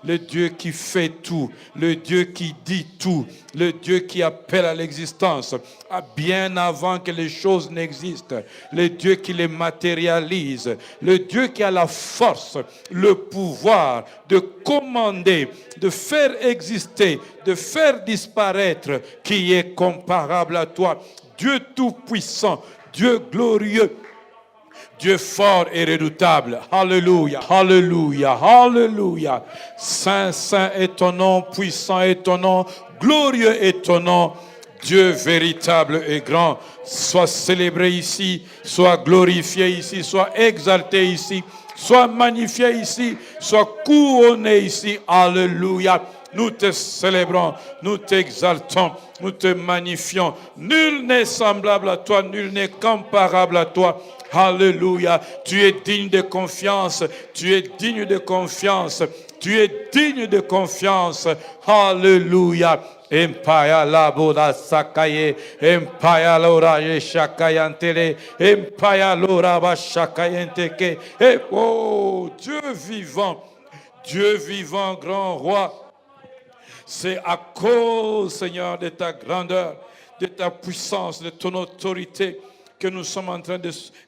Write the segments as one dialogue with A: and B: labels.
A: le Dieu qui fait tout, le Dieu qui dit tout, le Dieu qui appelle à l'existence, bien avant que les choses n'existent, le Dieu qui les matérialise, le Dieu qui a la force, le pouvoir de commander, de faire exister, de faire disparaître, qui est comparable à toi. Dieu tout-puissant, Dieu glorieux, Dieu fort et redoutable. Alléluia, alléluia, alléluia. Saint, saint est ton nom, puissant est ton nom, glorieux est ton nom. Dieu véritable et grand, soit célébré ici, soit glorifié ici, soit exalté ici, soit magnifié ici, soit couronné ici. Alléluia. Nous te célébrons, nous t'exaltons, nous te magnifions. Nul n'est semblable à toi, nul n'est comparable à toi. Alléluia. Tu es digne de confiance, tu es digne de confiance, tu es digne de confiance. Alléluia. Empaya la boda sakaye, empaya lora yeshakayantele, empaya lora bashakayenteke. Et oh, Dieu vivant, grand roi. C'est à cause, Seigneur, de ta grandeur, de ta puissance, de ton autorité que nous sommes en train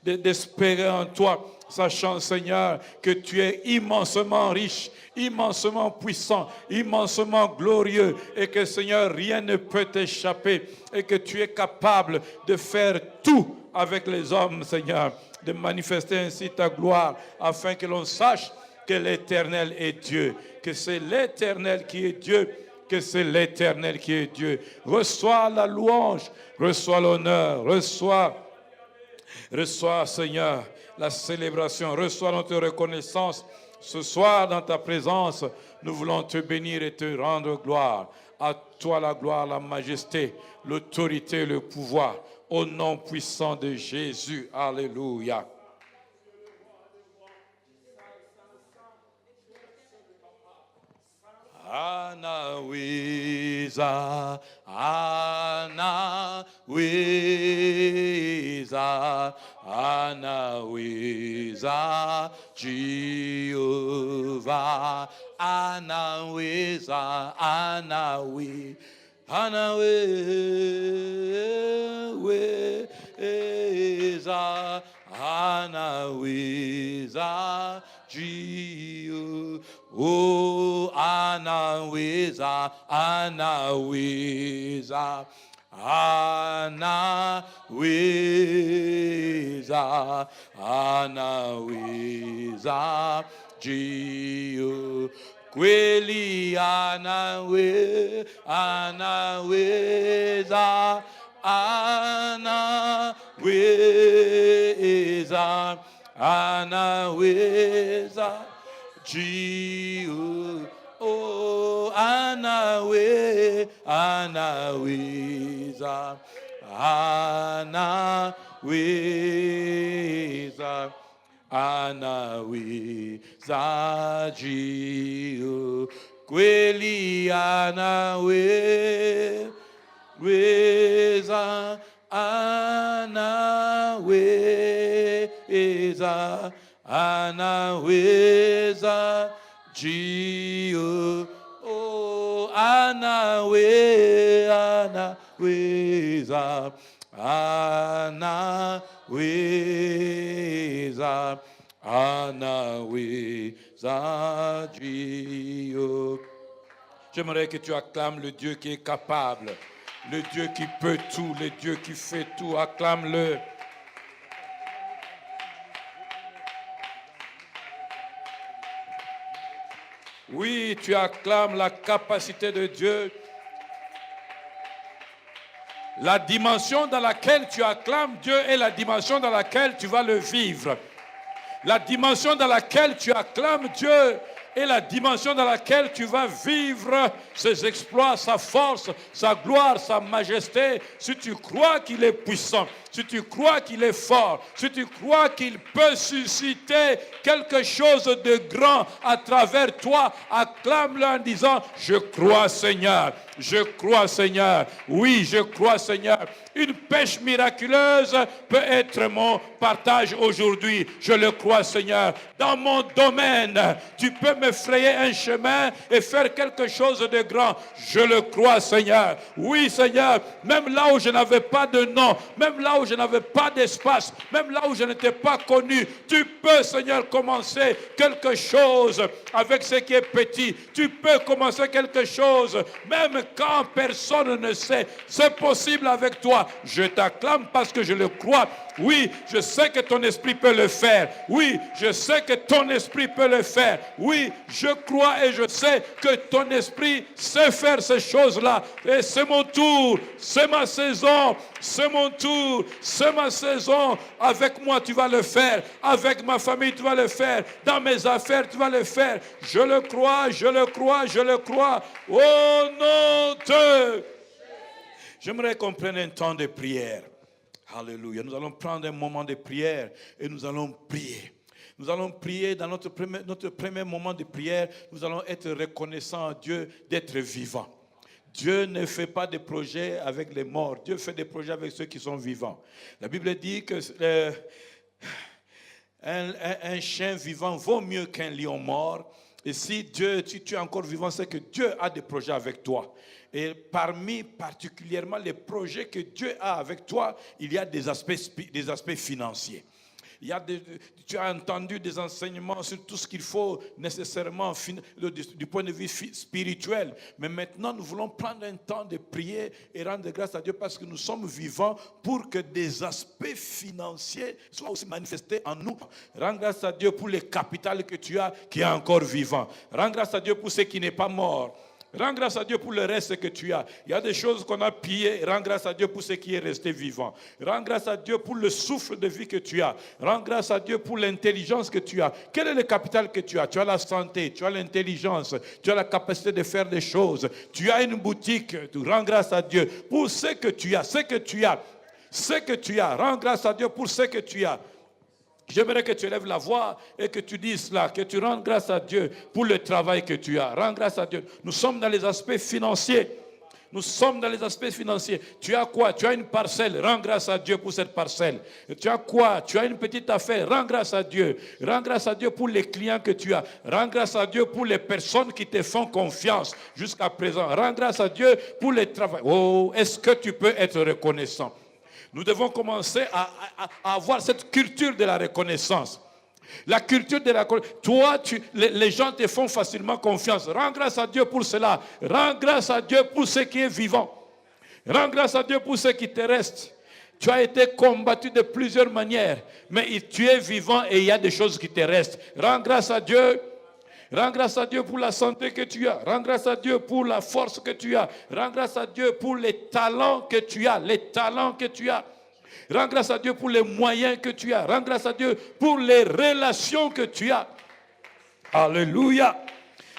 A: d'espérer en toi, sachant, Seigneur, que tu es immensement riche, immensement puissant, immensement glorieux, et que, Seigneur, rien ne peut t'échapper, et que tu es capable de faire tout avec les hommes, Seigneur, de manifester ainsi ta gloire, afin que l'on sache que l'Éternel est Dieu, que c'est l'Éternel qui est Dieu, que c'est l'Éternel qui est Dieu. Reçois la louange, reçois l'honneur, reçois, Seigneur, la célébration, reçois notre reconnaissance. Ce soir, dans ta présence, nous voulons te bénir et te rendre gloire. À toi la gloire, la majesté, l'autorité, le pouvoir. Au nom puissant de Jésus. Alléluia. Anaweza, anaweza, anaweza, Jehovah, anaweza, anaweza, anaweza, anaweza, Jehovah. Oh, anaweza, anaweza, anaweza, anaweza, Jio. Kweli anaweza, anaweza, anaweza, anaweza, Jio. Oh, anaweza, anaweza, anaweza, anaweza, Jio. Kweli anaweza, anaweza, anaweza, Jio. Oh, anaweza, anaweza, anaweza, Jio. J'aimerais que tu acclames le Dieu qui est capable, le Dieu qui peut tout, le Dieu qui fait tout. Acclame-le. Oui, tu acclames la capacité de Dieu. La dimension dans laquelle tu acclames Dieu est la dimension dans laquelle tu vas le vivre. La dimension dans laquelle tu acclames Dieu est la dimension dans laquelle tu vas vivre ses exploits, sa force, sa gloire, sa majesté. Si tu crois qu'il est puissant, si tu crois qu'il est fort, si tu crois qu'il peut susciter quelque chose de grand à travers toi, acclame-le en disant, je crois Seigneur, je crois Seigneur, oui je crois Seigneur. Une pêche miraculeuse peut être mon partage aujourd'hui. Je le crois, Seigneur. Dans mon domaine, tu peux me frayer un chemin et faire quelque chose de grand. Je le crois, Seigneur. Oui, Seigneur. Même là où je n'avais pas de nom, même là où je n'avais pas d'espace, même là où je n'étais pas connu, tu peux, Seigneur, commencer quelque chose avec ce qui est petit. Tu peux commencer quelque chose, même quand personne ne sait. C'est possible avec toi. Je t'acclame parce que je le crois. Oui, je sais que ton esprit peut le faire. Oui, je sais que ton esprit peut le faire. Oui, je crois et je sais que ton esprit sait faire ces choses-là. Et c'est mon tour, c'est ma saison, c'est mon tour, c'est ma saison. Avec moi, tu vas le faire. Avec ma famille, tu vas le faire. Dans mes affaires, tu vas le faire. Je le crois, je le crois, je le crois. Au nom de... J'aimerais qu'on prenne un temps de prière. Alléluia. Nous allons prendre un moment de prière et nous allons prier. Nous allons prier dans notre premier moment de prière. Nous allons être reconnaissants à Dieu d'être vivants. Dieu ne fait pas de projets avec les morts. Dieu fait des projets avec ceux qui sont vivants. La Bible dit que un chien vivant vaut mieux qu'un lion mort. Et si tu es encore vivant, c'est que Dieu a des projets avec toi. Et parmi particulièrement les projets que Dieu a avec toi, il y a des aspects financiers. Tu as entendu des enseignements sur tout ce qu'il faut nécessairement du point de vue spirituel. Mais maintenant, nous voulons prendre un temps de prier et rendre grâce à Dieu parce que nous sommes vivants pour que des aspects financiers soient aussi manifestés en nous. Rends grâce à Dieu pour les capitales que tu as qui est encore vivant. Rends grâce à Dieu pour ce qui n'est pas mort. Rends grâce à Dieu pour le reste que tu as. Il y a des choses qu'on a pillées. Rends grâce à Dieu pour ce qui est resté vivant. Rends grâce à Dieu pour le souffle de vie que tu as. Rends grâce à Dieu pour l'intelligence que tu as. Quel est le capital que tu as? Tu as la santé, tu as l'intelligence, tu as la capacité de faire des choses. Tu as une boutique. Rends grâce à Dieu pour ce que tu as. Ce que tu as. Ce que tu as. Rends grâce à Dieu pour ce que tu as. J'aimerais que tu élèves la voix et que tu dises cela, que tu rendes grâce à Dieu pour le travail que tu as. Rends grâce à Dieu. Nous sommes dans les aspects financiers. Nous sommes dans les aspects financiers. Tu as quoi? Tu as une parcelle. Rends grâce à Dieu pour cette parcelle. Tu as quoi? Tu as une petite affaire. Rends grâce à Dieu. Rends grâce à Dieu pour les clients que tu as. Rends grâce à Dieu pour les personnes qui te font confiance jusqu'à présent. Rends grâce à Dieu pour le travail. Oh, est-ce que tu peux être reconnaissant? Nous devons commencer à avoir cette culture de la reconnaissance. La culture de la reconnaissance. Toi, les gens te font facilement confiance. Rends grâce à Dieu pour cela. Rends grâce à Dieu pour ce qui est vivant. Rends grâce à Dieu pour ce qui te reste. Tu as été combattu de plusieurs manières, mais tu es vivant et il y a des choses qui te restent. Rends grâce à Dieu. Rends grâce à Dieu pour la santé que tu as. Rends grâce à Dieu pour la force que tu as. Rends grâce à Dieu pour les talents que tu as. Les talents que tu as. Rends grâce à Dieu pour les moyens que tu as. Rends grâce à Dieu pour les relations que tu as. Alléluia.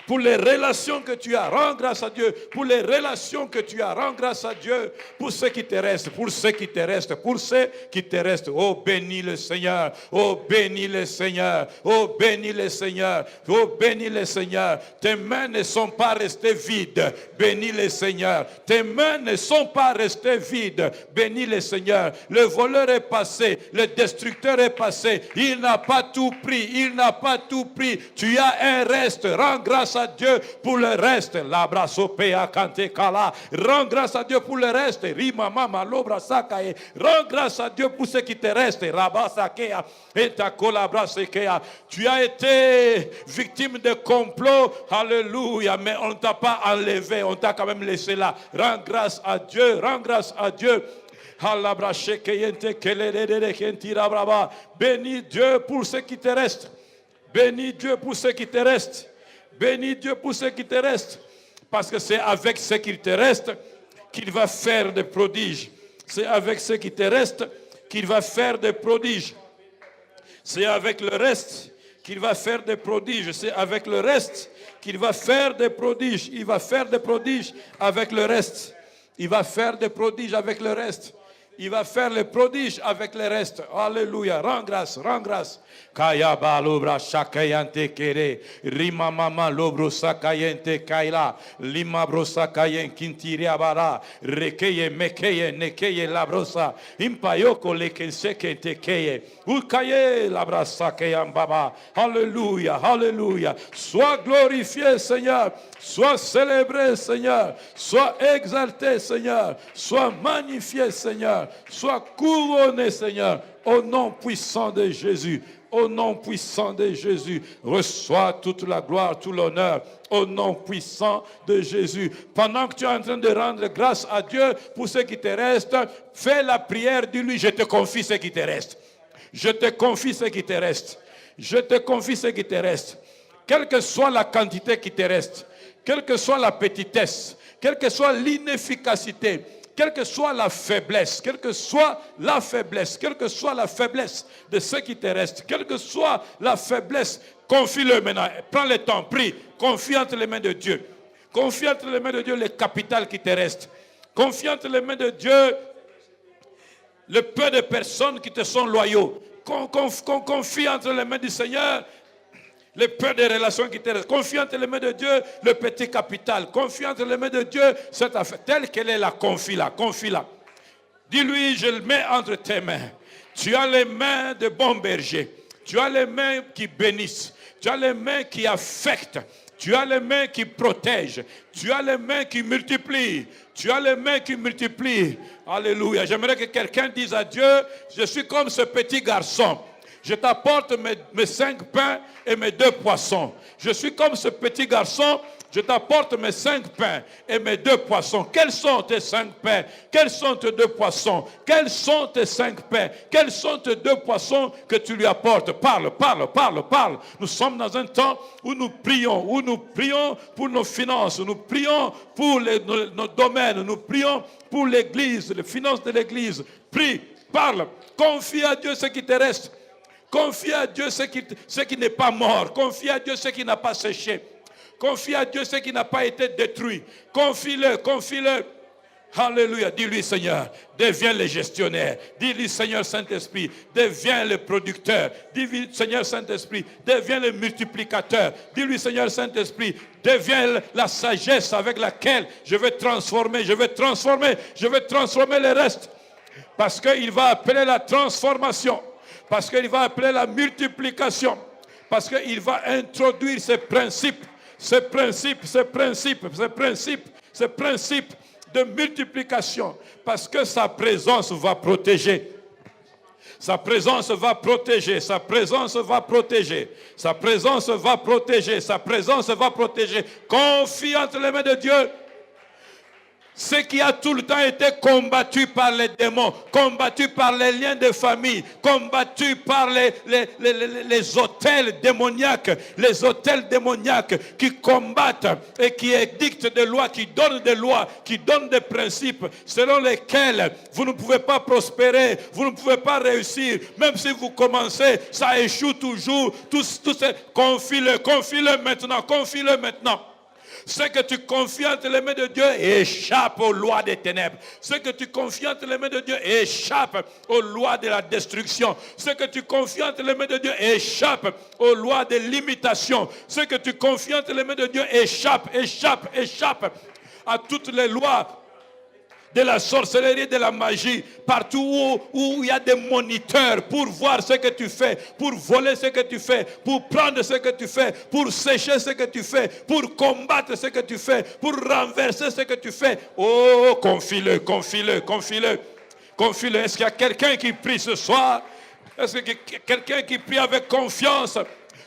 A: Pour les relations que tu as. Rends grâce à Dieu pour les relations que tu as. Rends grâce à Dieu pour ce qui te reste, pour ce qui te reste, pour ce qui te reste. Oh, bénis le Seigneur. Oh, bénis le Seigneur. Oh, bénis le Seigneur. Oh, bénis le Seigneur. Tes mains ne sont pas restées vides. Bénis le Seigneur. Tes mains ne sont pas restées vides. Bénis le Seigneur. Le voleur est passé. Le destructeur est passé. Il n'a pas tout pris. Il n'a pas tout pris. Tu as un reste. Rends grâce à Dieu pour le reste. Rends grâce à Dieu pour le reste. Rends grâce à Dieu pour ce qui te reste. Tu as été victime de complot. Alléluia. Mais on ne t'a pas enlevé. On t'a quand même laissé là. Rends grâce à Dieu. Rends grâce à Dieu. Bénis Dieu pour ce qui te reste. Bénis Dieu pour ce qui te reste. Bénis Dieu pour ce qui te reste. Parce que c'est avec ce qu'il te reste qu'il va faire des prodiges. C'est avec ce qui te reste qu'il va faire des prodiges. C'est avec le reste qu'il va faire des prodiges. C'est avec le reste qu'il va faire des prodiges. Il va faire des prodiges avec le reste. Il va faire des prodiges avec le reste. Il va faire les prodiges avec les restes. Alléluia. Rends grâce, rends grâce. Kaya balubra shakayante kere. Rima mama lobro sakayente kaila. Lima brosa kayen kintiria bara. Rekeye mekeye nekeye labrosa. Impayoko lekenseke tekeye. Ukaye labrasa kayan baba. Alléluia, alléluia. Sois glorifié, Seigneur. Sois célébré, Seigneur. Sois exalté, Seigneur. Sois magnifié, Seigneur. Sois couronné, Seigneur. Au nom puissant de Jésus. Au nom puissant de Jésus, reçois toute la gloire, tout l'honneur. Au nom puissant de Jésus. Pendant que tu es en train de rendre grâce à Dieu pour ce qui te reste, fais la prière, dis-lui, je te confie ce qui te reste. Je te confie ce qui te reste. Je te confie ce qui te reste. Quelle que soit la quantité qui te reste, quelle que soit la petitesse, quelle que soit l'inefficacité, quelle que soit la faiblesse, quelle que soit la faiblesse, quelle que soit la faiblesse de ce qui te reste, quelle que soit la faiblesse, confie-le maintenant. Prends le temps, prie, confie entre les mains de Dieu. Confie entre les mains de Dieu le capital qui te reste. Confie entre les mains de Dieu le peu de personnes qui te sont loyaux. Confie entre les mains du Seigneur le peu de relations qui te restent. Confie entre les mains de Dieu le petit capital. Confie entre les mains de Dieu cette affaire. Telle qu'elle est la, confie-la, confie-la. Dis-lui, je le mets entre tes mains. Tu as les mains de bon berger. Tu as les mains qui bénissent. Tu as les mains qui affectent. Tu as les mains qui protègent. Tu as les mains qui multiplient. Tu as les mains qui multiplient. Alléluia. J'aimerais que quelqu'un dise à Dieu, je suis comme ce petit garçon. Je t'apporte mes 5 pains et mes 2 poissons. Je suis comme ce petit garçon. Je t'apporte mes 5 pains et mes 2 poissons. Quels sont tes 5 pains? Quels sont tes 2 poissons? Quels sont tes 5 pains? Quels sont tes 2 poissons que tu lui apportes? Parle, parle, parle, parle. Nous sommes dans un temps où nous prions pour nos finances, nous prions pour nos domaines, nous prions pour l'église, les finances de l'église. Prie, parle, confie à Dieu ce qui te reste. Confie à Dieu ce qui n'est pas mort. Confie à Dieu ce qui n'a pas séché. Confie à Dieu ce qui n'a pas été détruit. Confie-le, confie-le. Alléluia. Dis-lui, Seigneur, deviens le gestionnaire. Dis-lui, Seigneur Saint-Esprit, deviens le producteur. Dis-lui, Seigneur Saint-Esprit, deviens le multiplicateur. Dis-lui, Seigneur Saint-Esprit, deviens la sagesse avec laquelle je vais transformer le reste. Parce qu'il va appeler la transformation. Parce qu'il va appeler la multiplication. Parce qu'il va introduire ces principes de multiplication. Parce que sa présence va protéger. Sa présence va protéger. Sa présence va protéger. Sa présence va protéger. Sa présence va protéger. Confie entre les mains de Dieu. Ce qui a tout le temps été combattu par les démons, combattu par les liens de famille, combattu par les autels démoniaques qui combattent et qui édictent des lois, qui donnent des lois, qui donnent des principes selon lesquels vous ne pouvez pas prospérer, vous ne pouvez pas réussir. Même si vous commencez, ça échoue toujours. Confie-le maintenant. Ce que tu confies entre les mains de Dieu échappe aux lois des ténèbres. Ce que tu confies entre les mains de Dieu échappe aux lois de la destruction. Ce que tu confies entre les mains de Dieu échappe aux lois de l'imitation. Ce que tu confies entre les mains de Dieu échappe à toutes les lois de la sorcellerie, de la magie, partout où il y a des moniteurs pour voir ce que tu fais, pour voler ce que tu fais, pour prendre ce que tu fais, pour sécher ce que tu fais, pour combattre ce que tu fais, pour renverser ce que tu fais. Oh, confie-le. Est-ce qu'il y a quelqu'un qui prie ce soir? Est-ce qu'il y a quelqu'un qui prie avec confiance?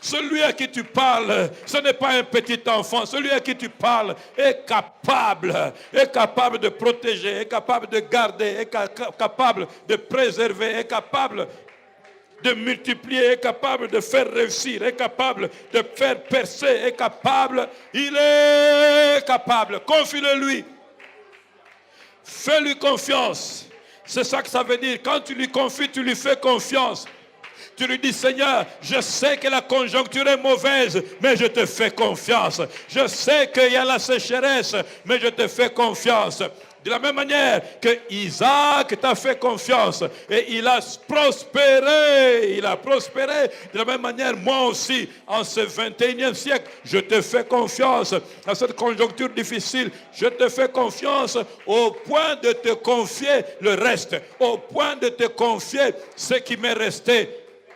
A: Celui à qui tu parles, ce n'est pas un petit enfant. Celui à qui tu parles est capable de protéger, est capable de garder, est capable de préserver, est capable de multiplier, est capable de faire réussir, est capable de faire percer, est capable. Il est capable. Confie-le lui. Fais-lui confiance. C'est ça que ça veut dire. Quand tu lui confies, tu lui fais confiance. Tu lui dis, Seigneur, je sais que la conjoncture est mauvaise, mais je te fais confiance. Je sais qu'il y a la sécheresse, mais je te fais confiance. De la même manière que Isaac t'a fait confiance et il a prospéré. Il a prospéré. De la même manière, moi aussi, en ce 21e siècle, je te fais confiance. Dans cette conjoncture difficile, je te fais confiance au point de te confier le reste. Au point de te confier ce qui m'est resté.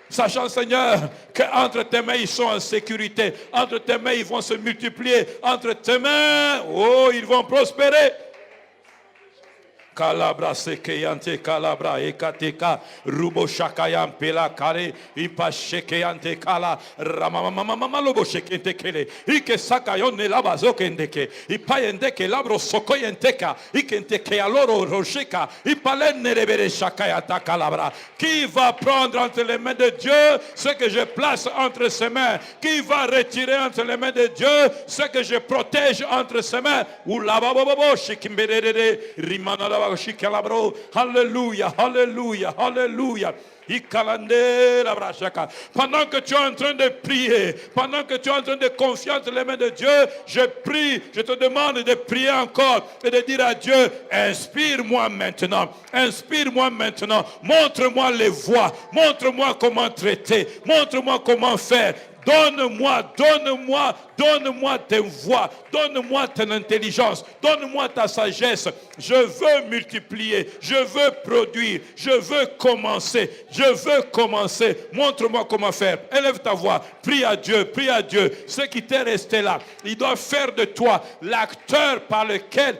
A: Sachant, Seigneur, qu'entre tes mains, ils sont en sécurité. Entre tes mains, ils vont se multiplier. Entre tes mains, oh, ils vont prospérer. Calabra sekeyante calabra ekateka rubo shakayam pela kare ipa shekeyante kala ramamamamama lobo shekente kele ike sakayon ne labazo kendeke ipa yendeke labro sokoyenteka ikente ke aloro rosheka ipalen ne rebere shakayata calabra. Qui va prendre entre les mains de Dieu ce que je place entre ses mains? Qui va retirer entre les mains de Dieu ce que je protège entre ses mains? Ou lababobo shekimberere rimana. Alléluia, alléluia, alléluia. Pendant que tu es en train de prier, pendant que tu es en train de confier entre les mains de Dieu, je prie, je te demande de prier encore et de dire à Dieu, inspire-moi maintenant, montre-moi les voies, montre-moi comment traiter, montre-moi comment faire. Donne-moi tes voix, donne-moi ton intelligence, donne-moi ta sagesse. Je veux multiplier, je veux produire, je veux commencer. Montre-moi comment faire. Élève ta voix, prie à Dieu. Ce qui t'est resté là, il doit faire de toi l'acteur par lequel,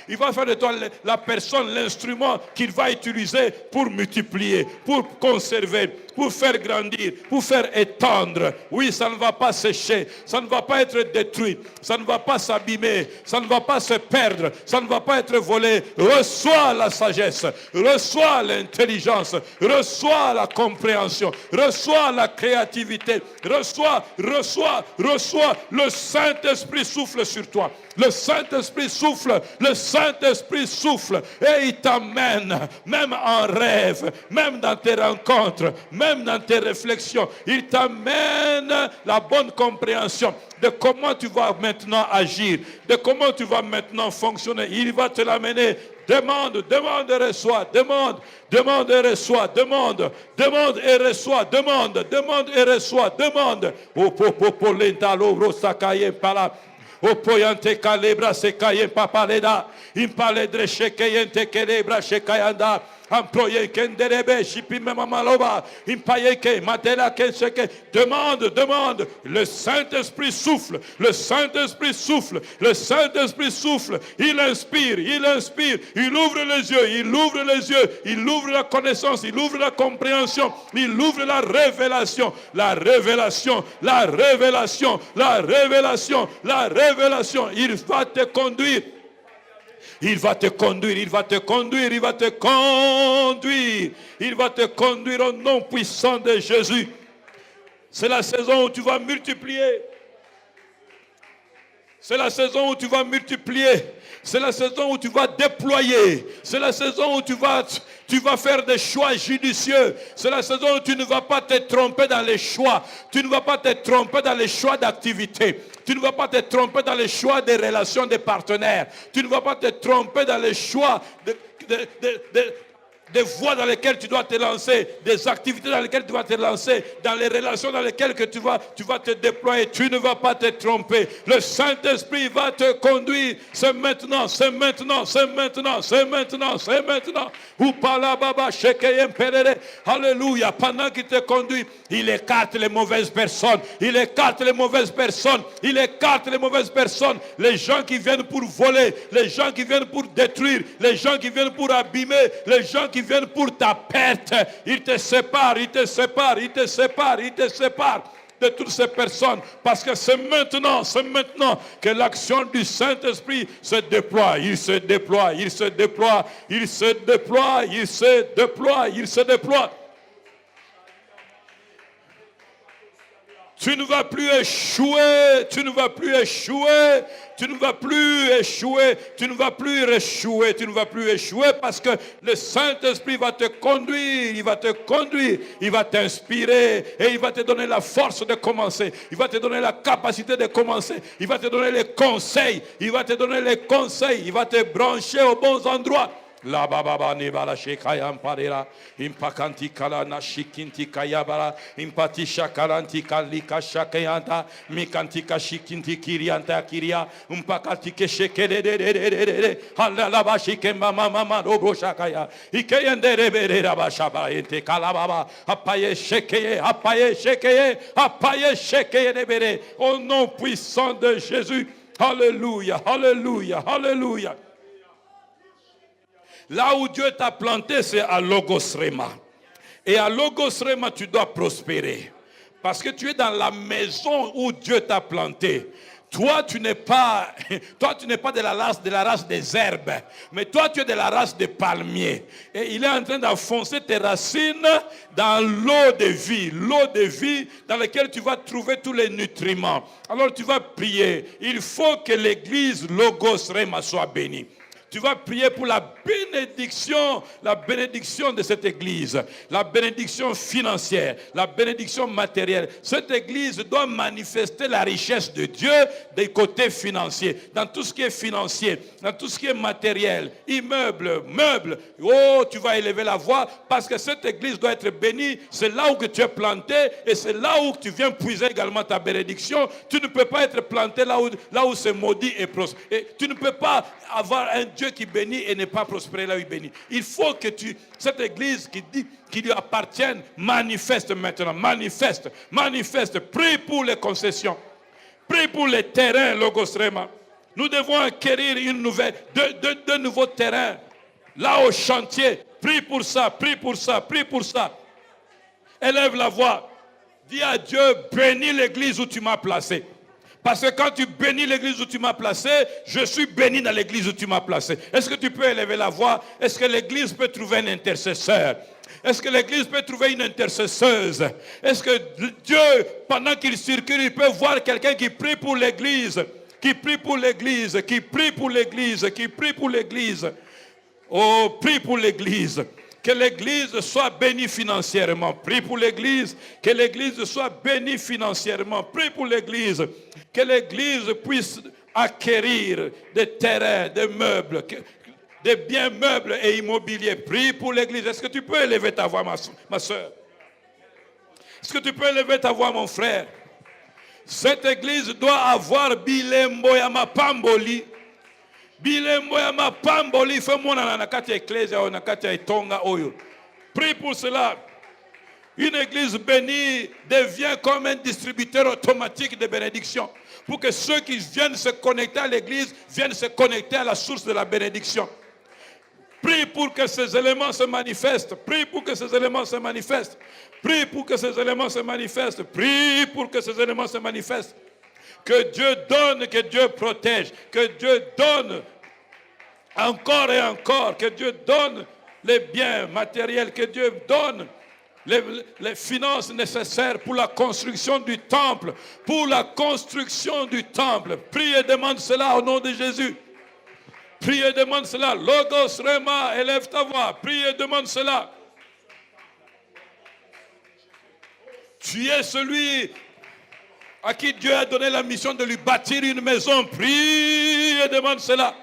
A: il va faire de toi la personne, l'instrument qu'il va utiliser pour multiplier, pour conserver, pour faire grandir, pour faire étendre. Oui, ça ne va pas sécher, ça ne va pas être détruit, ça ne va pas s'abîmer, ça ne va pas se perdre, ça ne va pas être volé. Reçois la sagesse, reçois l'intelligence, reçois la compréhension, reçois la créativité, reçois. Le Saint-Esprit souffle sur toi. Le Saint-Esprit souffle et il t'amène, même en rêve, même dans tes rencontres, même dans tes réflexions, il t'amène la bonne compréhension de comment tu vas maintenant agir, de comment tu vas maintenant fonctionner. Il va te l'amener. Demande et reçois, demande et reçois, demande et reçois, demande et reçois, demande. Opoyante calebra se cayen papaleda, impaledre shekeyente kelebra shekayanda, employé kenderebe, shipimamamaloba, impayeke, matela kensheke. Demande. Le Saint-Esprit souffle, il inspire, il ouvre les yeux, il ouvre la connaissance, il ouvre la compréhension, il ouvre la révélation. Il va te conduire. Il va te conduire au nom puissant de Jésus. C'est la saison où tu vas multiplier. C'est la saison où tu vas déployer. C'est la saison où tu vas faire des choix judicieux. C'est la saison où tu ne vas pas te tromper dans les choix. Tu ne vas pas te tromper dans les choix d'activité. Tu ne vas pas te tromper dans les choix des relations des partenaires. Tu ne vas pas te tromper dans les choix des voies dans lesquelles tu dois te lancer, des activités dans lesquelles tu vas te lancer, dans les relations dans lesquelles tu vas te déployer. Tu ne vas pas te tromper. Le Saint-Esprit va te conduire. C'est maintenant. Alléluia. Pendant qu'il te conduit, il écarte les mauvaises personnes. Les gens qui viennent pour voler, les gens qui viennent pour détruire, les gens qui viennent pour abîmer, les gens qui viennent pour ta perte. Il te sépare de toutes ces personnes, parce que c'est maintenant que l'action du Saint-Esprit se déploie. Il se déploie. Tu ne vas plus échouer, tu ne vas plus échouer, tu ne vas plus échouer, tu ne vas plus échouer, tu ne vas plus échouer parce que le Saint-Esprit va te conduire, il va te conduire, il va t'inspirer et il va te donner la force de commencer, il va te donner la capacité de commencer, il va te donner les conseils, il va te donner les conseils, il va te brancher aux bons endroits. La baba ne bala shekaya amparera impakanti kala na shikinti kayabara impati shakaranti kalika shakayanta mikanti kashikinti kirianta kiria umpakati keshekede de hala la bashike mama mama robo shakaya ikeyende rebere bashaba ente kala baba apaye shekeye debere au nom puissant de Jésus. Alléluia, alléluia, alléluia. Là où Dieu t'a planté, c'est à Logos Rema. Et à Logos Rema, tu dois prospérer. Parce que tu es dans la maison où Dieu t'a planté. Toi, tu n'es pas de la race des herbes. Mais toi, tu es de la race des palmiers. Et il est en train d'enfoncer tes racines dans l'eau de vie dans laquelle tu vas trouver tous les nutriments. Alors tu vas prier. Il faut que l'église Logos Rema soit bénie. Tu vas prier pour la bénédiction de cette église, la bénédiction financière, la bénédiction matérielle. Cette église doit manifester la richesse de Dieu des côtés financiers, dans tout ce qui est financier, dans tout ce qui est matériel, immeuble, meubles. Oh, tu vas élever la voix parce que cette église doit être bénie. C'est là où que tu es planté et c'est là où tu viens puiser également ta bénédiction. Tu ne peux pas être planté là où c'est maudit et prospère. Et tu ne peux pas avoir un Dieu qui bénit et ne pas prospérer là où il bénit. Il faut que cette église qui lui appartienne, manifeste maintenant, manifeste. Prie pour les concessions, prie pour les terrains, Logos Rema. Nous devons acquérir deux nouveaux terrains, là au chantier. Prie pour ça. Élève la voix. Dis à Dieu, bénis l'église où tu m'as placé. Parce que quand tu bénis l'église où tu m'as placé, je suis béni dans l'église où tu m'as placé. Est-ce que tu peux élever la voix? Est-ce que l'église peut trouver un intercesseur? Est-ce que l'église peut trouver une intercesseuse? Est-ce que Dieu, pendant qu'il circule, il peut voir quelqu'un qui prie pour l'église? Qui prie pour l'église? Oh, prie pour l'église. Que l'église soit bénie financièrement. Prie pour l'église. Que l'église soit bénie financièrement. Prie pour l'église. Que l'église puisse acquérir des terrains, des meubles, des biens meubles et immobiliers. Prie pour l'église. Est-ce que tu peux élever ta voix, ma soeur? Est-ce que tu peux élever ta voix, mon frère? Cette église doit avoir bilembo ya mapamboli. Bilembo ya mapamboli fais-moi na kati ecclesia na kati etonga oyo. Prie pour cela. Une église bénie devient comme un distributeur automatique de bénédiction. Pour que ceux qui viennent se connecter à l'église viennent se connecter à la source de la bénédiction. Prie pour que ces éléments se manifestent. Prie pour que ces éléments se manifestent. Prie pour que ces éléments se manifestent. Prie pour que ces éléments se manifestent. Que Dieu donne, que Dieu protège, que Dieu donne encore et encore, que Dieu donne les biens matériels, que Dieu donne les finances nécessaires pour la construction du temple, Prie et demande cela au nom de Jésus. Prie et demande cela. Logos Rema, élève ta voix. Prie et demande cela. Tu es celui à qui Dieu a donné la mission de lui bâtir une maison. Prie et demande cela.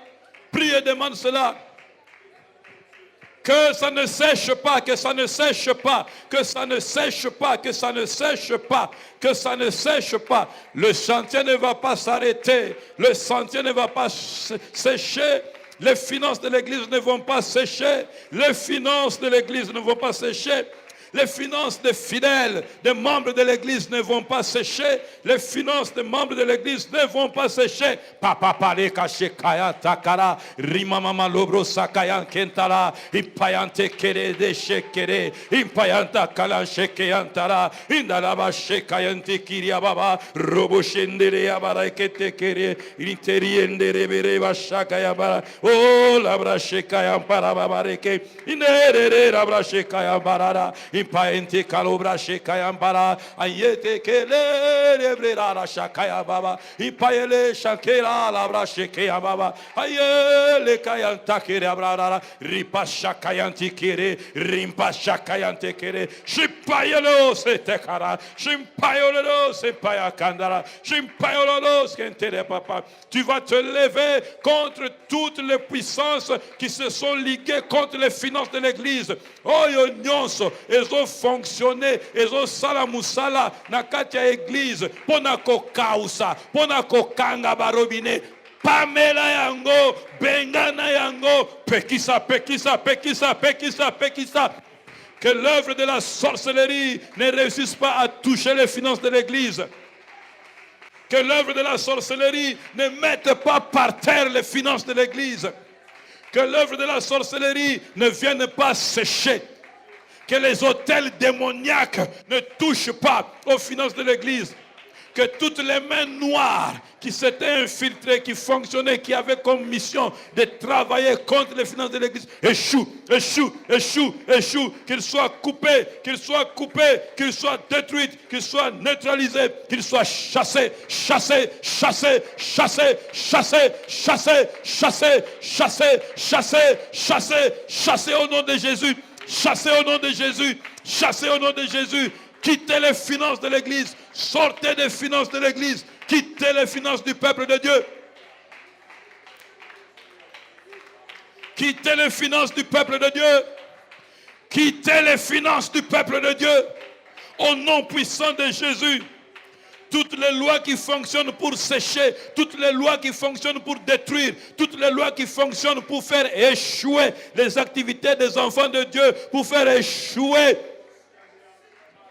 A: Que ça ne sèche pas, que ça ne sèche pas, que ça ne sèche pas, que ça ne sèche pas, que ça ne sèche pas. Le chantier ne va pas s'arrêter, le chantier ne va pas sécher. Les finances de l'église ne vont pas sécher, les finances de l'église ne vont pas sécher. Les finances des fidèles, des membres de l'église ne vont pas sécher. Les finances des membres de l'église ne vont pas sécher. Papa pare kashekaya takara rimamama lobro sakayan kentara impayante kere de shekere impayanta kala shekeyantara indalaba shekayante kiria baba robo shendere abara kete kere interiendere bere bashakaya bara oh labra shekaya para baba reke inere labra shekaya barara Rimpaente kalobra shekayambara. Ayete kele lebrera shakaya baba. Ipayele shankera labra shekaya baba. Ayele kayanta kere abrara. Ripa shakayanti kere. Rimpa shakayante kere. Shipayelo se tekara. Shimpayolo se payakandara. Shimpayolo skente papa. Tu vas te lever contre toutes les puissances qui se sont liguées contre les finances de l'église. Oh, ils ont fonctionné, ils ont salamusala na kati ya église pona kokausa, pona kokanga barobine. Pamela yango, bengana yango, pekisa, pekisa, pekisa, pekisa, pekisa. Que l'œuvre de la sorcellerie ne réussisse pas à toucher les finances de l'église. Que l'œuvre de la sorcellerie ne mette pas par terre les finances de l'église. Que l'œuvre de la sorcellerie ne vienne pas sécher. Que les hôtels démoniaques ne touchent pas aux finances de l'église. Que toutes les mains noires qui s'étaient infiltrées, qui fonctionnaient, qui avaient comme mission de travailler contre les finances de l'église, échouent, échouent, échouent, échouent. Qu'ils soient coupés, qu'ils soient coupés, qu'ils soient détruits, qu'ils soient neutralisés, qu'ils soient chassés, chassés, chassés, chassés, chassés, chassés, chassés, chassés, chassés, chassés, chassés au nom de Jésus. Chassez au nom de Jésus. Chassez au nom de Jésus. Quittez les finances de l'église. Sortez des finances de l'église. Quittez les finances du peuple de Dieu. Quittez les finances du peuple de Dieu. Quittez les finances du peuple de Dieu. Au nom puissant de Jésus. Toutes les lois qui fonctionnent pour sécher, toutes les lois qui fonctionnent pour détruire, toutes les lois qui fonctionnent pour faire échouer les activités des enfants de Dieu, pour faire échouer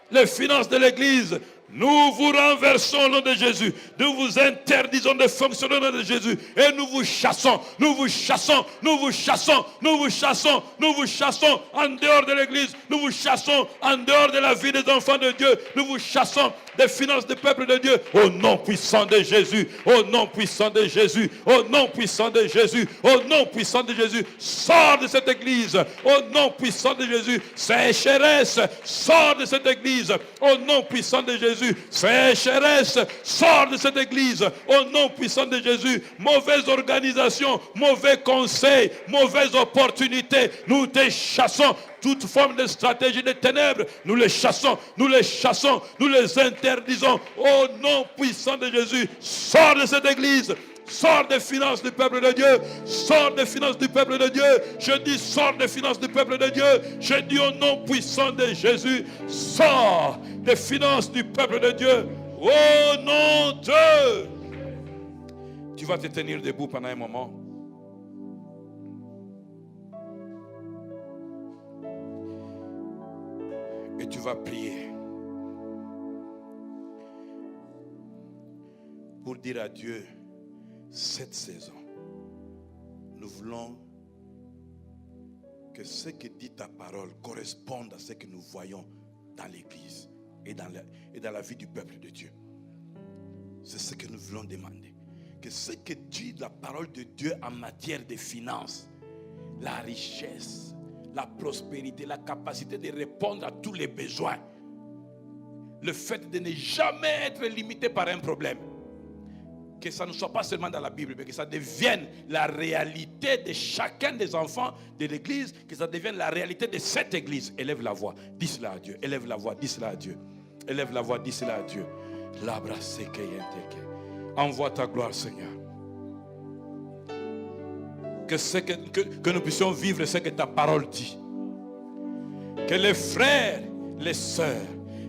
A: les finances de l'église. Nous vous renversons au nom de Jésus. Nous vous interdisons de fonctionner au nom de Jésus. Et nous vous chassons, nous vous chassons, nous vous chassons, nous vous chassons, nous vous chassons en dehors de l'église. Nous vous chassons en dehors de la vie des enfants de Dieu. Nous vous chassons des finances du peuple de Dieu. Au nom puissant de Jésus, au nom puissant de Jésus, au nom puissant de Jésus, au nom puissant de Jésus. Sors de cette église. Au nom puissant de Jésus. Sécheresse, sors de cette église. Au nom puissant de Jésus. Sécheresse, sors de cette église au nom puissant de Jésus. Mauvaise organisation, mauvais conseil, mauvaise opportunité, nous te chassons. Toute forme de stratégie des ténèbres, nous les chassons, nous les chassons, nous les interdisons au nom puissant de Jésus. Sors de cette église. Sors des finances du peuple de Dieu. Sors des finances du peuple de Dieu. Je dis sors des finances du peuple de Dieu. Je dis au nom puissant de Jésus. Sors des finances du peuple de Dieu. Au nom de... Tu vas te tenir debout pendant un moment. Et tu vas prier. Pour dire à Dieu, cette saison, nous voulons que ce que dit ta parole corresponde à ce que nous voyons dans l'église et dans la vie du peuple de Dieu. C'est ce que nous voulons demander. Que ce que dit la parole de Dieu en matière de finances, la richesse, la prospérité, la capacité de répondre à tous les besoins, le fait de ne jamais être limité par un problème, que ça ne soit pas seulement dans la Bible, mais que ça devienne la réalité de chacun des enfants de l'église, que ça devienne la réalité de cette église. Élève la voix, dis cela à Dieu. Élève la voix, dis cela à Dieu. Élève la voix, dis cela à Dieu. Envoie ta gloire, Seigneur. Que nous puissions vivre ce que ta parole dit. Que les frères, les sœurs,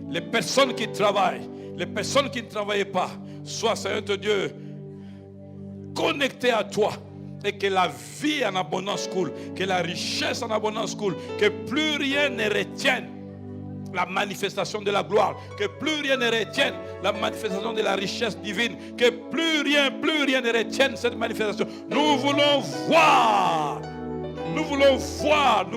A: les personnes qui travaillent, les personnes qui ne travaillent pas, soient, Seigneur Dieu, connectés à toi. Et que la vie en abondance coule, que la richesse en abondance coule, que plus rien ne retienne la manifestation de la gloire, que plus rien ne retienne la manifestation de la richesse divine, que plus rien ne retienne cette manifestation. Nous voulons voir, nous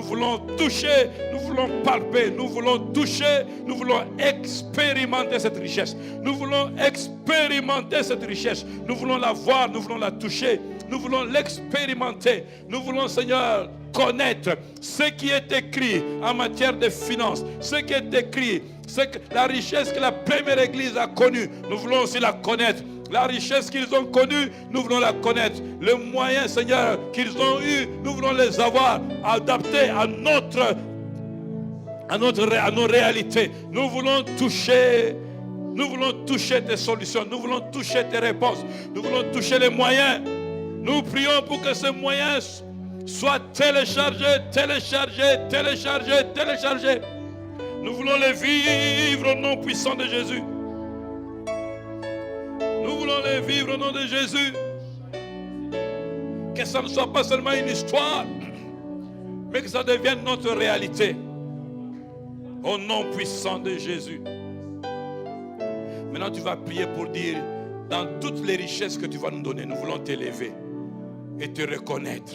A: voulons toucher, nous voulons palper, nous voulons toucher, nous voulons expérimenter cette richesse. Nous voulons expérimenter cette richesse. Nous voulons la voir, nous voulons la toucher, nous voulons l'expérimenter. Nous voulons, Seigneur, connaître ce qui est écrit en matière de finances, ce qui est écrit, la richesse que la première église a connue. Nous voulons aussi la connaître. La richesse qu'ils ont connue, nous voulons la connaître. Les moyens, Seigneur, qu'ils ont eu, nous voulons les avoir adaptés à nos réalités. Nous voulons toucher tes solutions. Nous voulons toucher tes réponses. Nous voulons toucher les moyens. Nous prions pour que ces moyens soient téléchargés. Nous voulons les vivre au nom puissant de Jésus. Nous voulons les vivre au nom de Jésus. Que ça ne soit pas seulement une histoire, mais que ça devienne notre réalité. Au nom puissant de Jésus. Maintenant, tu vas prier pour dire, dans toutes les richesses que tu vas nous donner, nous voulons t'élever et te reconnaître.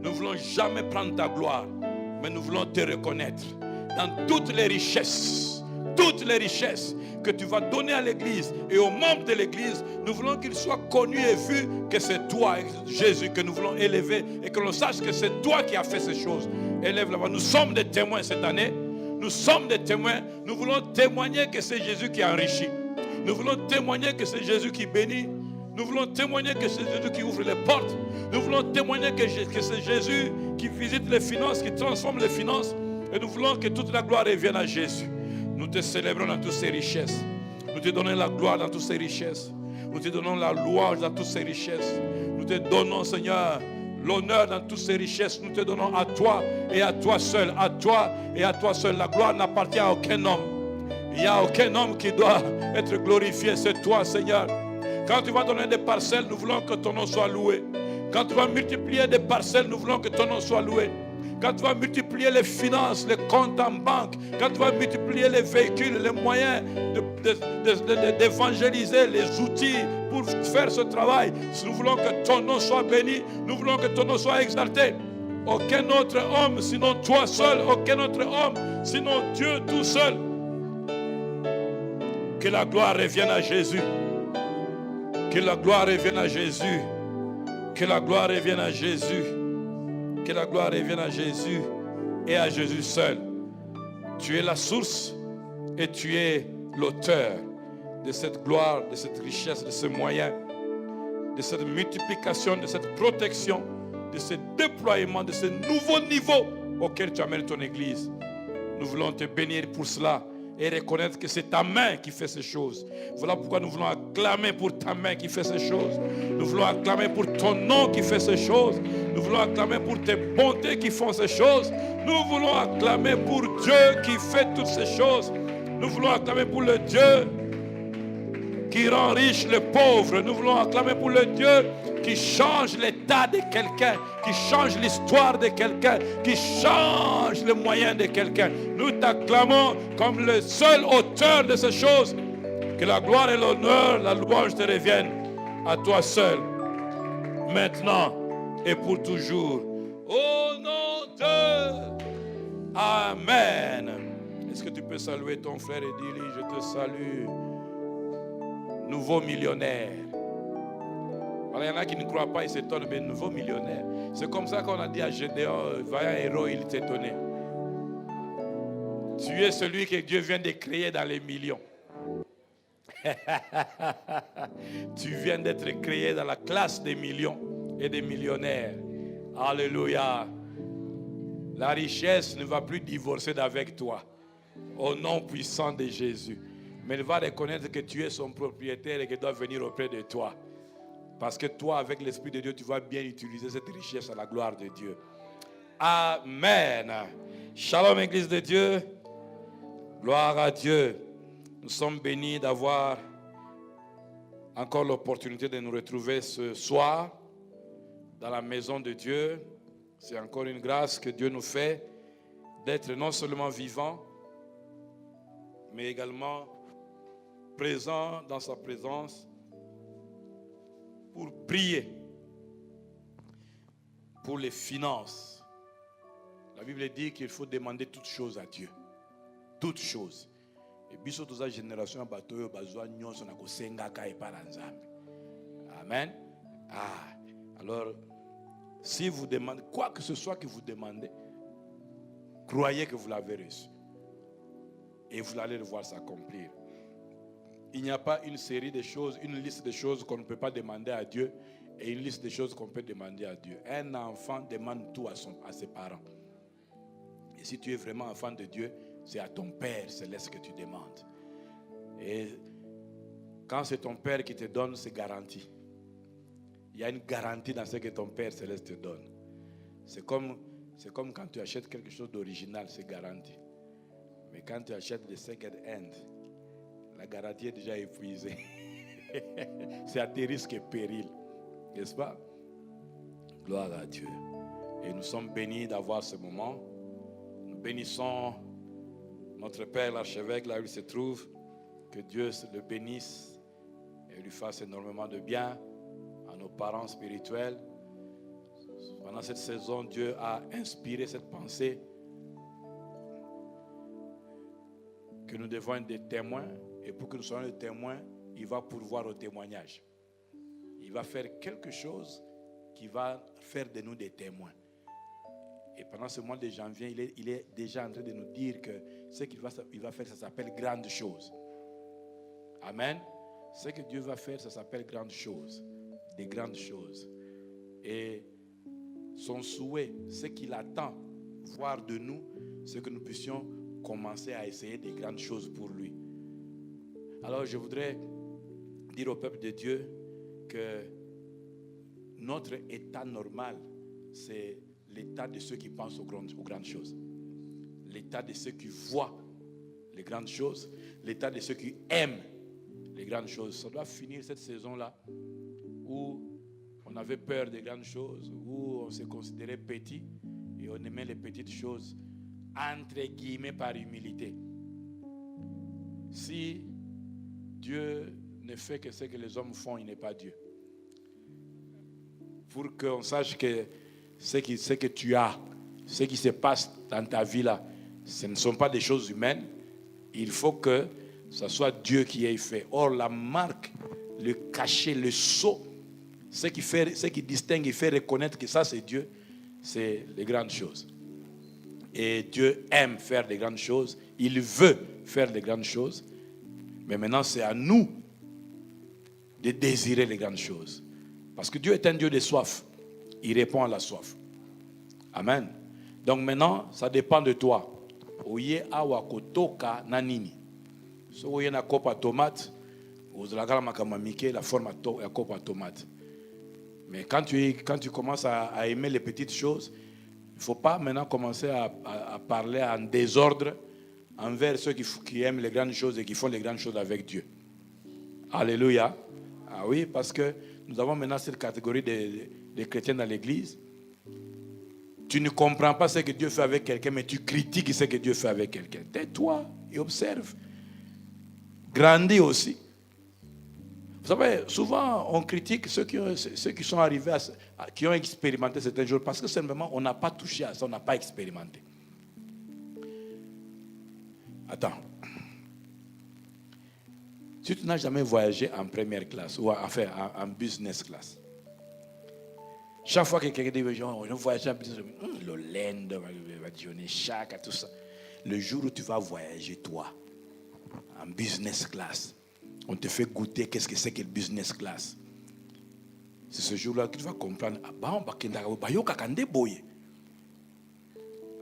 A: Nous ne voulons jamais prendre ta gloire, mais nous voulons te reconnaître. Dans toutes les richesses que tu vas donner à l'église et aux membres de l'église, nous voulons qu'ils soient connus et vus que c'est toi, Jésus, que nous voulons élever et que l'on sache que c'est toi qui as fait ces choses. Élève la voix. Nous sommes des témoins cette année. Nous sommes des témoins. Nous voulons témoigner que c'est Jésus qui enrichit. Nous voulons témoigner que c'est Jésus qui bénit. Nous voulons témoigner que c'est Jésus qui ouvre les portes. Nous voulons témoigner que c'est Jésus qui visite les finances, qui transforme les finances. Et nous voulons que toute la gloire revienne à Jésus. Nous te célébrons dans toutes ces richesses. Nous te donnons la gloire dans toutes ces richesses. Nous te donnons la louange dans toutes ces richesses. Nous te donnons, Seigneur, l'honneur dans toutes ces richesses. Nous te donnons à toi et à toi seul. À toi et à toi seul. La gloire n'appartient à aucun homme. Il n'y a aucun homme qui doit être glorifié. C'est toi, Seigneur. Quand tu vas donner des parcelles, nous voulons que ton nom soit loué. Quand tu vas multiplier des parcelles, nous voulons que ton nom soit loué. Quand tu vas multiplier les finances, les comptes en banque, quand tu vas multiplier les véhicules, les moyens d'évangéliser, les outils pour faire ce travail, nous voulons que ton nom soit béni, nous voulons que ton nom soit exalté. Aucun autre homme, sinon toi seul, aucun autre homme, sinon Dieu tout seul. Que la gloire revienne à Jésus. Que la gloire revienne à Jésus. Que la gloire revienne à Jésus. Que la gloire revienne à Jésus et à Jésus seul. Tu es la source et tu es l'auteur de cette gloire, de cette richesse, de ce moyen, de cette multiplication, de cette protection, de ce déploiement, de ce nouveau niveau auquel tu amènes ton Église. Nous voulons te bénir pour cela et reconnaître que c'est ta main qui fait ces choses. Voilà pourquoi nous voulons acclamer pour ta main qui fait ces choses. Nous voulons acclamer pour ton nom qui fait ces choses. Nous voulons acclamer pour tes bontés qui font ces choses. Nous voulons acclamer pour Dieu qui fait toutes ces choses. Nous voulons acclamer pour le Dieu qui rend riche le pauvre. Nous voulons acclamer pour le Dieu qui change l'état de quelqu'un, qui change l'histoire de quelqu'un, qui change le moyen de quelqu'un. Nous t'acclamons comme le seul auteur de ces choses. Que la gloire et l'honneur, la louange te reviennent à toi seul, maintenant et pour toujours. Au nom de Amen. Est-ce que tu peux saluer ton frère et dire, je te salue, nouveau millionnaire. Alors, il y en a qui ne croient pas, ils s'étonnent, mais nouveau millionnaire. C'est comme ça qu'on a dit à Gédéon, vaillant héros, il t'étonnait. Tu es celui que Dieu vient de créer dans les millions. Tu viens d'être créé dans la classe des millions et des millionnaires. Alléluia. La richesse ne va plus divorcer d'avec toi. Au nom puissant de Jésus. Mais il va reconnaître que tu es son propriétaire et qu'il doit venir auprès de toi. Parce que toi, avec l'Esprit de Dieu, tu vas bien utiliser cette richesse à la gloire de Dieu. Amen. Shalom, Église de Dieu. Gloire à Dieu. Nous sommes bénis d'avoir encore l'opportunité de nous retrouver ce soir dans la maison de Dieu. C'est encore une grâce que Dieu nous fait d'être non seulement vivants, mais également présents dans sa présence pour prier pour les finances. La Bible dit qu'il faut demander toutes choses à Dieu. Toutes choses. Et biso toute la génération batoyo bazwa nyonso na kosenga ka epala nzambe. Amen. Alors si vous demandez quoi que ce soit que vous demandez, croyez que vous l'avez reçu. Et vous allez le voir s'accomplir. Il n'y a pas une série de choses, une liste de choses qu'on ne peut pas demander à Dieu et une liste de choses qu'on peut demander à Dieu. Un enfant demande tout à ses parents. Et si tu es vraiment enfant de Dieu, c'est à ton Père céleste que tu demandes. Et quand c'est ton Père qui te donne, c'est garanti. Il y a une garantie dans ce que ton Père céleste te donne. C'est comme quand tu achètes quelque chose d'original, c'est garanti. Mais quand tu achètes des second hand, la garantie est déjà épuisée. C'est à tes risques et périls. N'est-ce pas? Gloire à Dieu. Et nous sommes bénis d'avoir ce moment. Nous bénissons notre Père l'archevêque, là où il se trouve. Que Dieu le bénisse et lui fasse énormément de bien. À nos parents spirituels. Pendant cette saison, Dieu a inspiré cette pensée que nous devons être des témoins. Et pour que nous soyons des témoins, il va pourvoir au témoignage. Il va faire quelque chose qui va faire de nous des témoins. Et pendant ce mois de janvier, il est déjà en train de nous dire que ce qu'il va faire, ça s'appelle grande chose. Amen. Ce que Dieu va faire, ça s'appelle grande chose. Des grandes choses. Et son souhait, ce qu'il attend voir de nous, c'est que nous puissions commencer à essayer des grandes choses pour lui. Alors je voudrais dire au peuple de Dieu que notre état normal, c'est l'état de ceux qui pensent aux grandes choses. L'état de ceux qui voient les grandes choses. L'état de ceux qui aiment les grandes choses. Ça doit finir cette saison-là où on avait peur des grandes choses, où on se considérait petit et on aimait les petites choses, entre guillemets par humilité. Si Dieu ne fait que ce que les hommes font, il n'est pas Dieu. Pour qu'on sache que ce que tu as, ce qui se passe dans ta vie là, ce ne sont pas des choses humaines. Il faut que ce soit Dieu qui ait fait. Or, la marque, le cachet, le sceau, ce qui distingue et fait reconnaître que ça c'est Dieu, c'est les grandes choses. Et Dieu aime faire des grandes choses. Il veut faire des grandes choses. Mais maintenant, c'est à nous de désirer les grandes choses. Parce que Dieu est un Dieu de soif. Il répond à la soif. Amen. Donc maintenant, ça dépend de toi. Oye awa kotoka na nini. So oye na kopa tomate, ozalaka makamamike la forme ya kopa tomate. Mais quand tu commences à aimer les petites choses, il ne faut pas maintenant commencer à parler en désordre envers ceux qui aiment les grandes choses et qui font les grandes choses avec Dieu. Alléluia. Ah oui, parce que nous avons maintenant cette catégorie de chrétiens dans l'église. Tu ne comprends pas ce que Dieu fait avec quelqu'un, mais tu critiques ce que Dieu fait avec quelqu'un. Tais-toi et observe. Grandis aussi. Vous savez, souvent on critique ceux qui sont arrivés, qui ont expérimenté certains jours, parce que simplement on n'a pas touché à ça, on n'a pas expérimenté. Attends. Si tu n'as jamais voyagé en première classe, ou enfin en business class, chaque fois que quelqu'un dit, je voyage en business, l'Hollande, chaque, tout ça. Le jour où tu vas voyager, toi, en business class, on te fait goûter qu'est-ce que c'est que le business class. C'est ce jour-là que tu vas comprendre.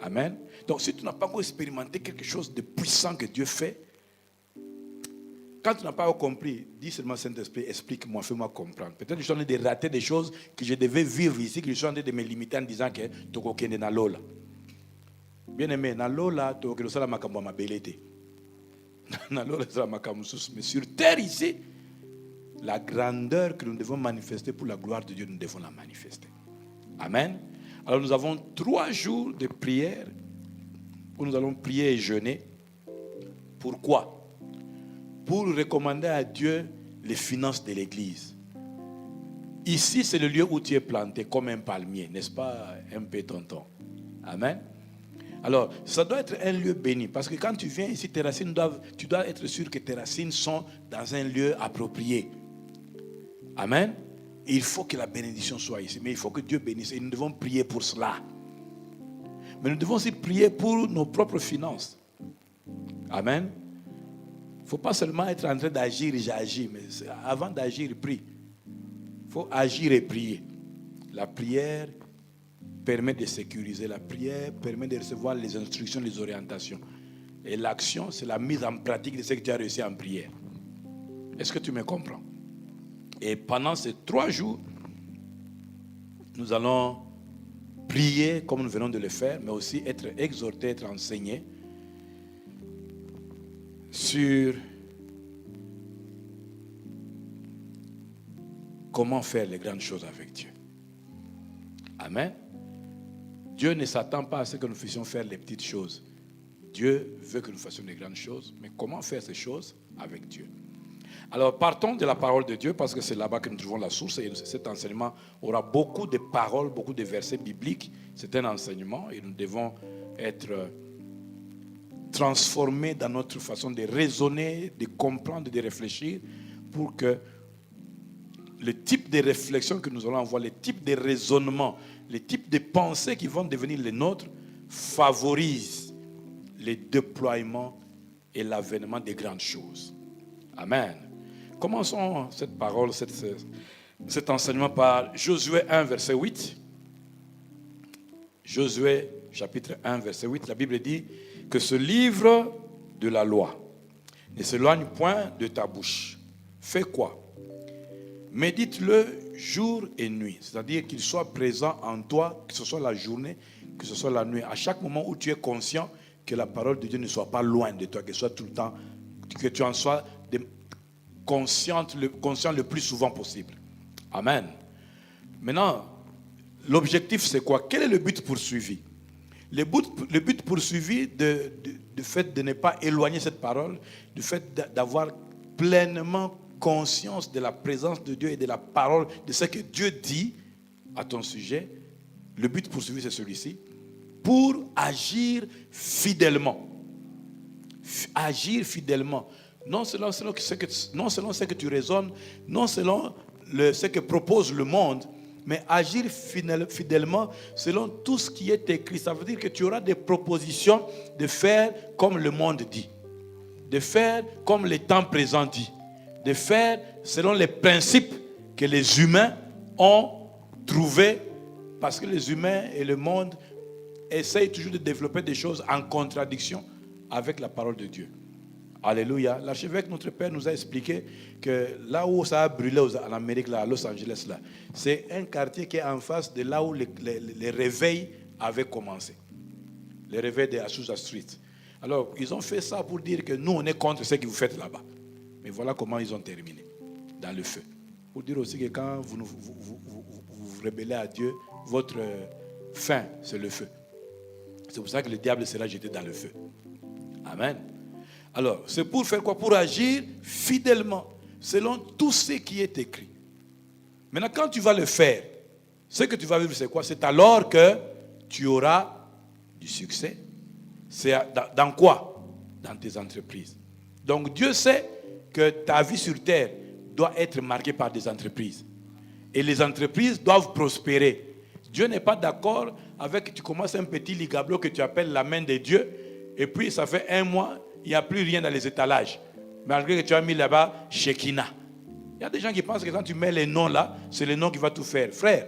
A: Amen. Donc si tu n'as pas encore expérimenté quelque chose de puissant que Dieu fait, quand tu n'as pas compris, dis seulement Saint-Esprit, explique-moi, fais-moi comprendre. Peut-être que je suis en train de rater des choses que je devais vivre ici, que je suis en train de me limiter en disant que tu es OK dans l'eau. Bien aimé, dans l'eau, tu es OK dans ma belleté. Mais sur terre ici, la grandeur que nous devons manifester pour la gloire de Dieu, nous devons la manifester. Amen. Alors nous avons 3 jours de prière où nous allons prier et jeûner. Pourquoi? Pour recommander à Dieu les finances de l'église. Ici, c'est le lieu où tu es planté comme un palmier, n'est-ce pas, un peu tonton? Amen. Alors, ça doit être un lieu béni. Parce que quand tu viens ici, tu dois être sûr que tes racines sont dans un lieu approprié. Amen. Et il faut que la bénédiction soit ici. Mais il faut que Dieu bénisse. Et nous devons prier pour cela. Mais nous devons aussi prier pour nos propres finances. Amen. Il ne faut pas seulement être en train d'agir et j'agis. Mais avant d'agir, prie. Il faut agir et prier. La prière permet de sécuriser. La prière permet de recevoir les instructions, les orientations. Et l'action, c'est la mise en pratique de ce que tu as réussi en prière. Est-ce que tu me comprends? Et pendant ces 3 jours, nous allons prier comme nous venons de le faire, mais aussi être exhortés, être enseignés sur comment faire les grandes choses avec Dieu. Amen. Dieu ne s'attend pas à ce que nous puissions faire les petites choses. Dieu veut que nous fassions les grandes choses, mais comment faire ces choses avec Dieu? Alors partons de la parole de Dieu parce que c'est là-bas que nous trouvons la source et cet enseignement aura beaucoup de paroles, beaucoup de versets bibliques. C'est un enseignement et nous devons être transformés dans notre façon de raisonner, de comprendre, de réfléchir pour que le type de réflexion que nous allons avoir, le type de raisonnement, le type de pensées qui vont devenir les nôtres favorisent le déploiement et l'avènement des grandes choses. Amen. Commençons cette parole, cet enseignement par Josué 1, verset 8. Josué, chapitre 1, verset 8, la Bible dit que ce livre de la loi ne s'éloigne point de ta bouche. Fais quoi? Médite-le jour et nuit, c'est-à-dire qu'il soit présent en toi, que ce soit la journée, que ce soit la nuit, à chaque moment où tu es conscient que la parole de Dieu ne soit pas loin de toi, qu'elle soit tout le temps, que tu en sois conscient le plus souvent possible. Amen. Maintenant, l'objectif c'est quoi? Quel est le but poursuivi? Le but poursuivi du fait de ne pas éloigner cette parole, du fait d'avoir pleinement conscience de la présence de Dieu et de la parole, de ce que Dieu dit à ton sujet, le but poursuivi c'est celui-ci, pour agir fidèlement. Agir fidèlement. Non selon ce que tu raisonnes, non selon ce que propose le monde, mais agir fidèlement selon tout ce qui est écrit. Ça veut dire que tu auras des propositions de faire comme le monde dit, de faire comme le temps présent dit, de faire selon les principes que les humains ont trouvés, parce que les humains et le monde essayent toujours de développer des choses en contradiction avec la parole de Dieu. Alléluia. L'archevêque, notre père, nous a expliqué que là où ça a brûlé en Amérique, là, à Los Angeles, là, c'est un quartier qui est en face de là où les réveils avaient commencé. Les réveils de Azusa Street. Alors, ils ont fait ça pour dire que nous, on est contre ce que vous faites là-bas. Mais voilà comment ils ont terminé, dans le feu. Pour dire aussi que quand vous vous rebellez à Dieu, votre fin, c'est le feu. C'est pour ça que le diable sera jeté dans le feu. Amen. Alors, c'est pour faire quoi? Pour agir fidèlement, selon tout ce qui est écrit. Maintenant, quand tu vas le faire, ce que tu vas vivre, c'est quoi? C'est alors que tu auras du succès. C'est dans quoi? Dans tes entreprises. Donc, Dieu sait que ta vie sur terre doit être marquée par des entreprises. Et les entreprises doivent prospérer. Dieu n'est pas d'accord avec que tu commences un petit ligablo que tu appelles la main de Dieu, et puis ça fait 1 mois, il n'y a plus rien dans les étalages. Malgré que tu as mis là-bas Shekinah. Il y a des gens qui pensent que quand tu mets les noms là, c'est le nom qui va tout faire. Frère,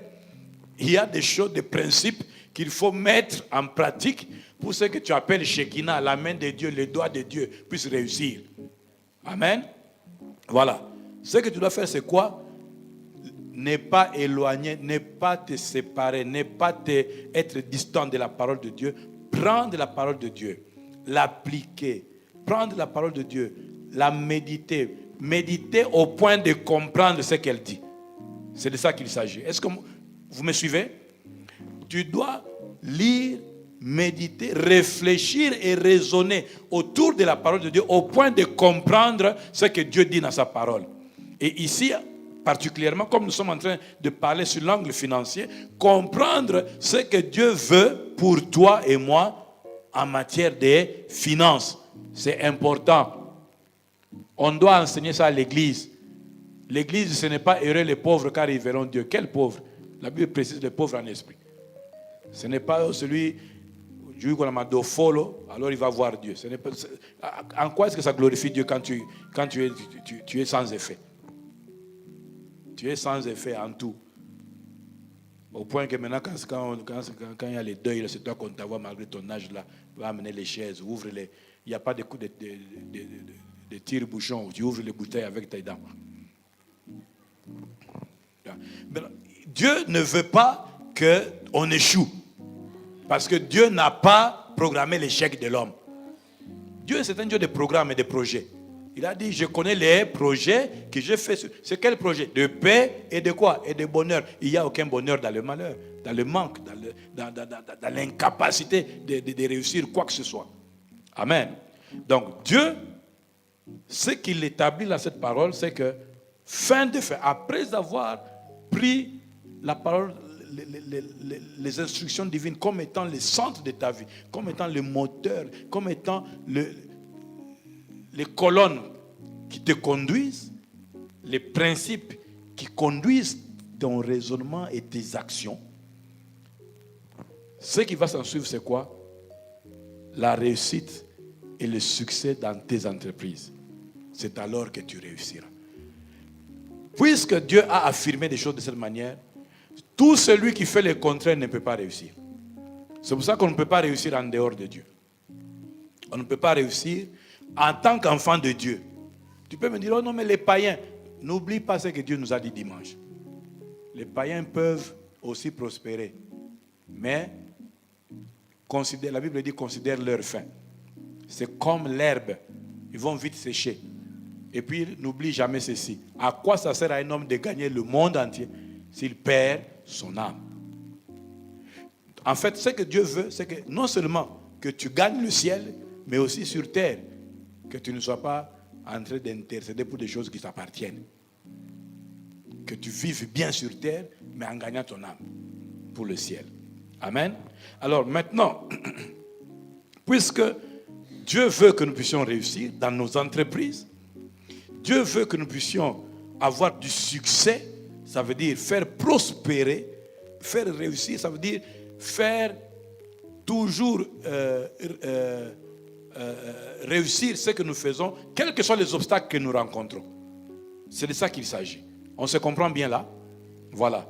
A: il y a des choses, des principes qu'il faut mettre en pratique pour ce que tu appelles Shekinah, la main de Dieu, les doigts de Dieu puissent réussir. Amen. Voilà. Ce que tu dois faire, c'est quoi? Ne pas éloigner, ne pas te séparer, ne pas être distant de la parole de Dieu. Prendre la parole de Dieu, l'appliquer. Prendre la parole de Dieu, la méditer. Méditer au point de comprendre ce qu'elle dit. C'est de ça qu'il s'agit. Est-ce que vous me suivez? Tu dois lire, méditer, réfléchir et raisonner autour de la parole de Dieu au point de comprendre ce que Dieu dit dans sa parole. Et ici, particulièrement, comme nous sommes en train de parler sur l'angle financier, comprendre ce que Dieu veut pour toi et moi en matière de finances. C'est important. On doit enseigner ça à l'église. L'église, ce n'est pas heureux les pauvres car ils verront Dieu. Quel pauvre? La Bible précise les pauvres en esprit. Ce n'est pas celui qu'on a de follow, alors il va voir Dieu. Ce n'est pas, en quoi est-ce que ça glorifie Dieu quand tu es sans effet? Tu es sans effet en tout. Au point que maintenant, quand il y a les deuils, c'est toi qu'on t'envoie malgré ton âge là, va amener les chaises, ouvre les. Il n'y a pas de coups de tire-bouchon, tu ouvres les bouteilles avec tes dents. Dieu ne veut pas qu'on échoue. Parce que Dieu n'a pas programmé l'échec de l'homme. Dieu, c'est un Dieu de programmes et de projets. Il a dit, je connais les projets que j'ai faits. C'est quel projet? De paix et de quoi? Et de bonheur. Il n'y a aucun bonheur dans le malheur, dans le manque, dans l'incapacité de réussir quoi que ce soit. Amen. Donc Dieu, ce qu'il établit dans cette parole, c'est que fin de fin, après avoir pris la parole, les instructions divines comme étant le centre de ta vie, comme étant le moteur, comme étant les colonnes qui te conduisent, les principes qui conduisent ton raisonnement et tes actions. Ce qui va s'en suivre, c'est quoi? La réussite et le succès dans tes entreprises. C'est alors que tu réussiras. Puisque Dieu a affirmé des choses de cette manière, tout celui qui fait le contraire ne peut pas réussir. C'est pour ça qu'on ne peut pas réussir en dehors de Dieu. On ne peut pas réussir en tant qu'enfant de Dieu. Tu peux me dire, oh non, mais les païens, n'oublie pas ce que Dieu nous a dit dimanche. Les païens peuvent aussi prospérer. Mais, la Bible dit, considère leur fin. C'est comme l'herbe. Ils vont vite sécher. Et puis, n'oublie jamais ceci. À quoi ça sert à un homme de gagner le monde entier s'il perd son âme? En fait, ce que Dieu veut, c'est que non seulement que tu gagnes le ciel, mais aussi sur terre, que tu ne sois pas en train d'intercéder pour des choses qui t'appartiennent. Que tu vives bien sur terre, mais en gagnant ton âme pour le ciel. Amen. Alors maintenant, puisque Dieu veut que nous puissions réussir dans nos entreprises, Dieu veut que nous puissions avoir du succès, ça veut dire faire prospérer, faire réussir, ça veut dire faire toujours réussir ce que nous faisons, quels que soient les obstacles que nous rencontrons. C'est de ça qu'il s'agit. On se comprend bien là? Voilà.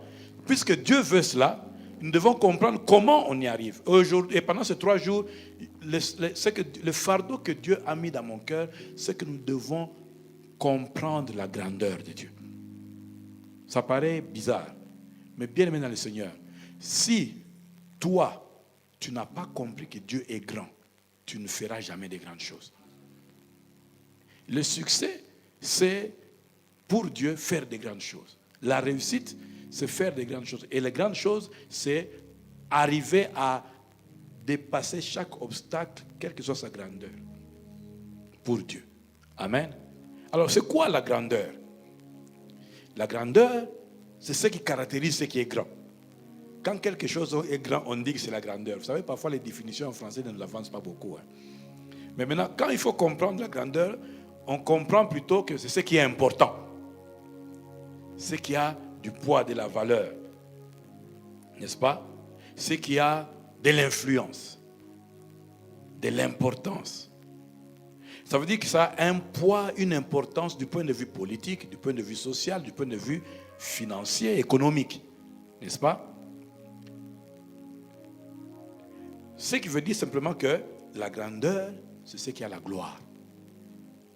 A: Puisque Dieu veut cela, nous devons comprendre comment on y arrive. Aujourd'hui, et pendant ces 3 jours, le fardeau que Dieu a mis dans mon cœur, c'est que nous devons comprendre la grandeur de Dieu. Ça paraît bizarre, mais bien aimé dans le Seigneur, si toi, tu n'as pas compris que Dieu est grand, tu ne feras jamais de grandes choses. Le succès, c'est pour Dieu faire de grandes choses. La réussite, c'est faire de grandes choses. Et les grandes choses, c'est arriver à dépasser chaque obstacle, quelle que soit sa grandeur, pour Dieu. Amen. Alors, c'est quoi la grandeur? La grandeur, c'est ce qui caractérise ce qui est grand. Quand quelque chose est grand, on dit que c'est la grandeur. Vous savez, parfois les définitions en français ne nous avancent pas beaucoup. Mais maintenant, quand il faut comprendre la grandeur, on comprend plutôt que c'est ce qui est important. Ce qui a du poids, de la valeur. N'est-ce pas? Ce qui a de l'influence, de l'importance. Ça veut dire que ça a un poids, une importance du point de vue politique, du point de vue social, du point de vue financier, économique. N'est-ce pas? Ce qui veut dire simplement que la grandeur, c'est ce qui a la gloire.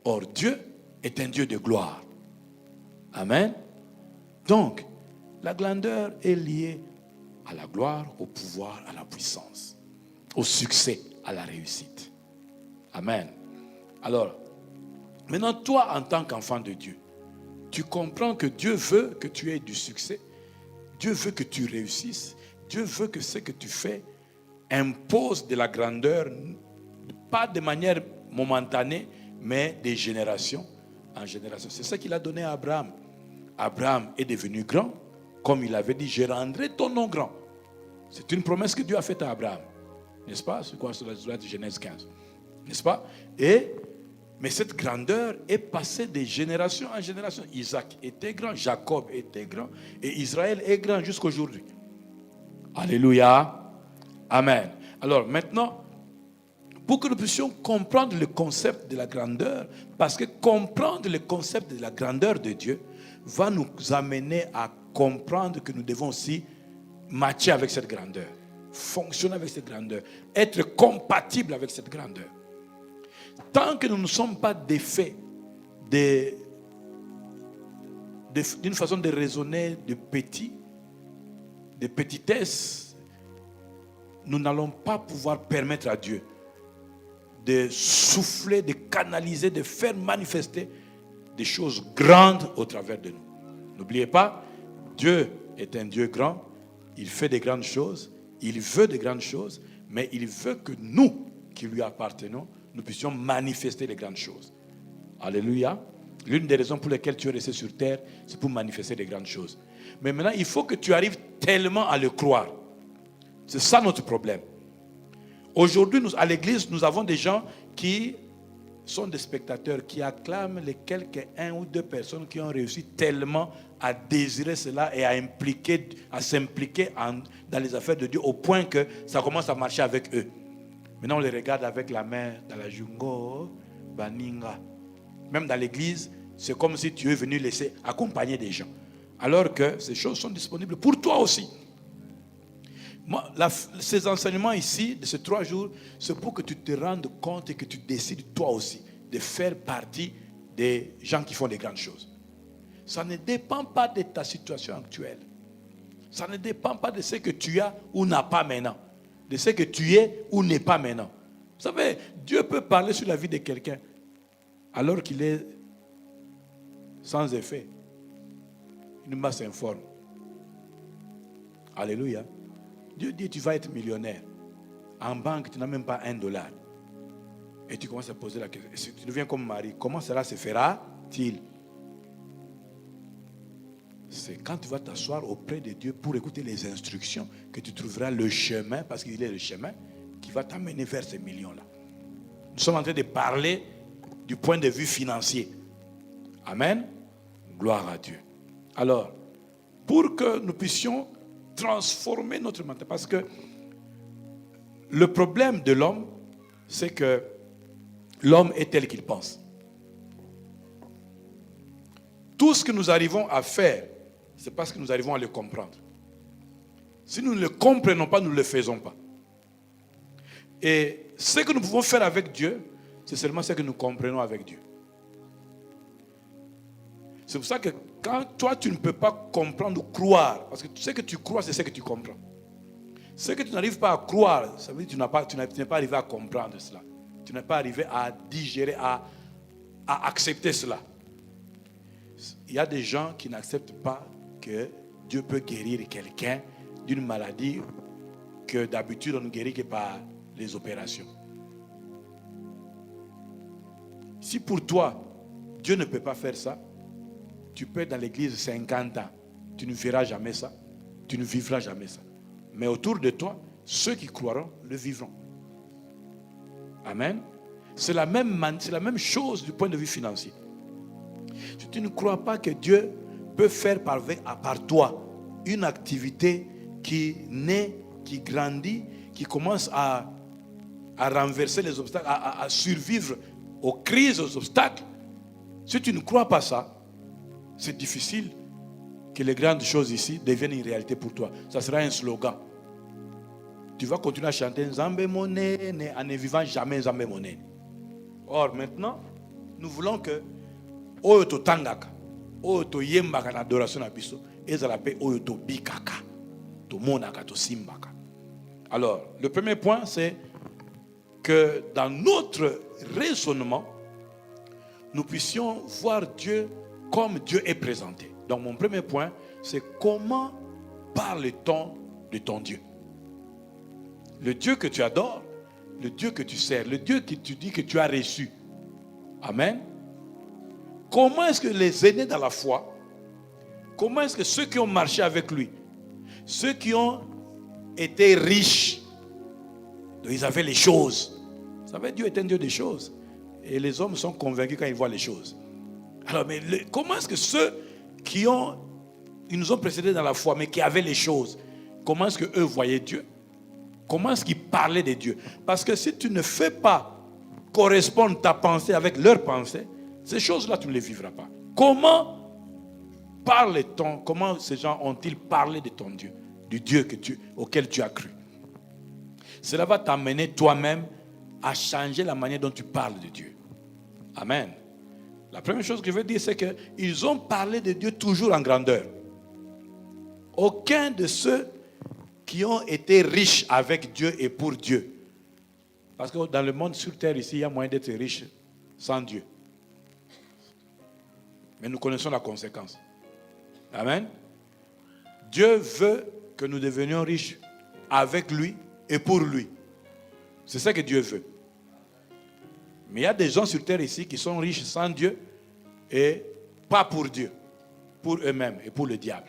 A: Or, Dieu est un Dieu de gloire. Amen. Donc, la grandeur est liée à la gloire, au pouvoir, à la puissance, au succès, à la réussite. Amen. Alors, maintenant, toi, en tant qu'enfant de Dieu, tu comprends que Dieu veut que tu aies du succès. Dieu veut que tu réussisses. Dieu veut que ce que tu fais impose de la grandeur, pas de manière momentanée, mais de génération en génération. C'est ça qu'il a donné à Abraham. Abraham est devenu grand, comme il avait dit, je rendrai ton nom grand. C'est une promesse que Dieu a faite à Abraham. N'est-ce pas? C'est quoi sur la Genèse 15? N'est-ce pas? Mais cette grandeur est passée de génération en génération. Isaac était grand, Jacob était grand, et Israël est grand jusqu'aujourd'hui. Alléluia. Amen. Alors maintenant, pour que nous puissions comprendre le concept de la grandeur, parce que comprendre le concept de la grandeur de Dieu va nous amener à comprendre que nous devons aussi matcher avec cette grandeur, fonctionner avec cette grandeur, être compatible avec cette grandeur. Tant que nous ne sommes pas défaits d'une façon de raisonner de petitesse, nous n'allons pas pouvoir permettre à Dieu de souffler, de canaliser, de faire manifester des choses grandes au travers de nous. N'oubliez pas, Dieu est un Dieu grand, il fait des grandes choses, il veut des grandes choses, mais il veut que nous, qui lui appartenons, nous puissions manifester les grandes choses. Alléluia. L'une des raisons pour lesquelles tu es resté sur terre, c'est pour manifester des grandes choses. Mais maintenant, il faut que tu arrives tellement à le croire. C'est ça notre problème. Aujourd'hui, à l'église, nous avons des gens qui sont des spectateurs, qui acclament les quelques 1 ou 2 personnes qui ont réussi tellement à désirer cela et à s'impliquer dans les affaires de Dieu au point que ça commence à marcher avec eux. Maintenant, on les regarde avec la main dans la jungo, baninga. Même dans l'église, c'est comme si tu es venu laisser accompagner des gens. Alors que ces choses sont disponibles pour toi aussi. Moi, ces enseignements ici, de ces 3 jours, c'est pour que tu te rendes compte et que tu décides toi aussi de faire partie des gens qui font des grandes choses. Ça ne dépend pas de ta situation actuelle. Ça ne dépend pas de ce que tu as ou n'as pas maintenant. De ce que tu es ou n'es pas maintenant. Vous savez, Dieu peut parler sur la vie de quelqu'un alors qu'il est sans effet. Une masse informe. Alléluia. Dieu dit, tu vas être millionnaire. En banque, tu n'as même pas $1. Et tu commences à poser la question. Si tu deviens comme Marie, comment cela se fera-t-il? C'est quand tu vas t'asseoir auprès de Dieu pour écouter les instructions que tu trouveras le chemin, parce qu'il est le chemin, qui va t'amener vers ces millions-là. Nous sommes en train de parler du point de vue financier. Amen. Gloire à Dieu. Alors, pour que nous puissions transformer notre mental, parce que le problème de l'homme, c'est que l'homme est tel qu'il pense. Tout ce que nous arrivons à faire, c'est parce que nous arrivons à le comprendre. Si nous ne le comprenons pas, nous ne le faisons pas. Et ce que nous pouvons faire avec Dieu, c'est seulement ce que nous comprenons avec Dieu. C'est pour ça que quand toi, tu ne peux pas comprendre ou croire, parce que ce que tu crois, c'est ce que tu comprends. Ce que tu n'arrives pas à croire, ça veut dire que tu n'es pas arrivé à comprendre cela. Tu n'es pas arrivé à digérer, à accepter cela. Il y a des gens qui n'acceptent pas que Dieu peut guérir quelqu'un d'une maladie que d'habitude on ne guérit que par les opérations. Si pour toi, Dieu ne peut pas faire ça, tu peux être dans l'église 50 ans. Tu ne verras jamais ça. Tu ne vivras jamais ça. Mais autour de toi, ceux qui croiront le vivront. Amen. C'est la même chose du point de vue financier. Si tu ne crois pas que Dieu peut faire par toi une activité qui naît, qui grandit, qui commence à renverser les obstacles, à survivre aux crises, aux obstacles, si tu ne crois pas ça, c'est difficile que les grandes choses ici deviennent une réalité pour toi. Ça sera un slogan. Tu vas continuer à chanter Nzambe Monene en ne vivant jamais Nzambe Monene. Or maintenant, nous voulons que Oyo to tangaka, Oyo to yembaka na adoration na biso, ezala pe Oyo to bikaka, to monaka, to simbaka. Alors, le premier point, c'est que dans notre raisonnement, nous puissions voir Dieu comme Dieu est présenté. Donc mon premier point, c'est comment parle-t-on de ton Dieu? Le Dieu que tu adores, le Dieu que tu sers, le Dieu que tu dis que tu as reçu. Amen. Comment est-ce que les aînés dans la foi, comment est-ce que ceux qui ont marché avec lui, ceux qui ont été riches Donc ils avaient les choses. Vous savez, Dieu est un Dieu des choses. Et les hommes sont convaincus quand ils voient les choses. Alors, mais comment est-ce que ceux qui nous ont précédés dans la foi, mais qui avaient les choses, comment est-ce qu'eux voyaient Dieu? Comment est-ce qu'ils parlaient de Dieu? Parce que si tu ne fais pas correspondre ta pensée avec leur pensée, ces choses-là, tu ne les vivras pas. Comment ces gens ont-ils parlé de ton Dieu, du Dieu auquel tu as cru? Cela va t'amener toi-même à changer la manière dont tu parles de Dieu. Amen. La première chose que je veux dire, c'est qu'ils ont parlé de Dieu toujours en grandeur. Aucun de ceux qui ont été riches avec Dieu et pour Dieu. Parce que dans le monde sur terre, ici, il y a moyen d'être riche sans Dieu. Mais nous connaissons la conséquence. Amen. Dieu veut que nous devenions riches avec lui et pour lui. C'est ça que Dieu veut. Mais il y a des gens sur terre ici qui sont riches sans Dieu et pas pour Dieu, pour eux-mêmes et pour le diable.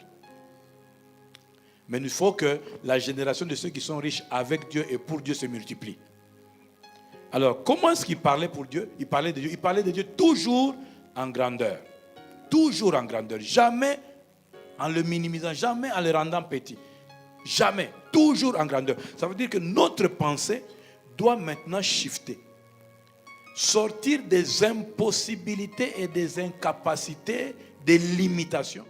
A: Mais il faut que la génération de ceux qui sont riches avec Dieu et pour Dieu se multiplie. Alors, comment est-ce qu'il parlait pour Dieu? Il parlait de Dieu. Il parlait de Dieu toujours en grandeur. Toujours en grandeur. Jamais en le minimisant, jamais en le rendant petit. Jamais. Toujours en grandeur. Ça veut dire que notre pensée doit maintenant shifter. Sortir des impossibilités et des incapacités, des limitations,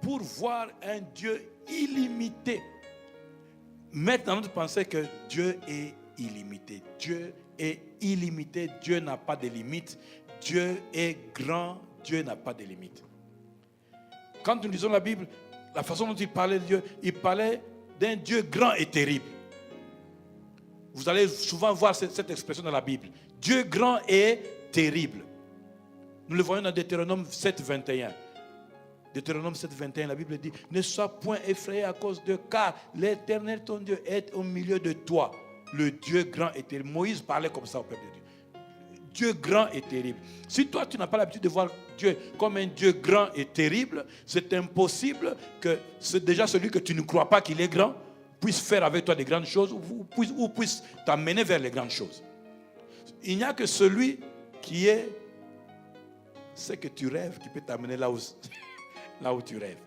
A: pour voir un Dieu illimité. Mettre dans notre pensée que Dieu est illimité. Dieu est illimité. Dieu n'a pas de limites. Dieu est grand. Dieu n'a pas de limites. Quand nous lisons la Bible, la façon dont il parlait de Dieu, il parlait d'un Dieu grand et terrible. Vous allez souvent voir cette expression dans la Bible. Dieu grand et terrible. Nous le voyons dans Deutéronome 7, 21. Deutéronome 7, 21, la Bible dit: ne sois point effrayé à cause d'eux, car l'Éternel ton Dieu est au milieu de toi, le Dieu grand et terrible. Moïse parlait comme ça au peuple de Dieu. Dieu grand et terrible. Si toi tu n'as pas l'habitude de voir Dieu comme un Dieu grand et terrible, c'est impossible que déjà celui que tu ne crois pas qu'il est grand puisse faire avec toi des grandes choses ou puisse t'amener vers les grandes choses. Il n'y a que celui qui est ce que tu rêves qui peut t'amener là où tu rêves.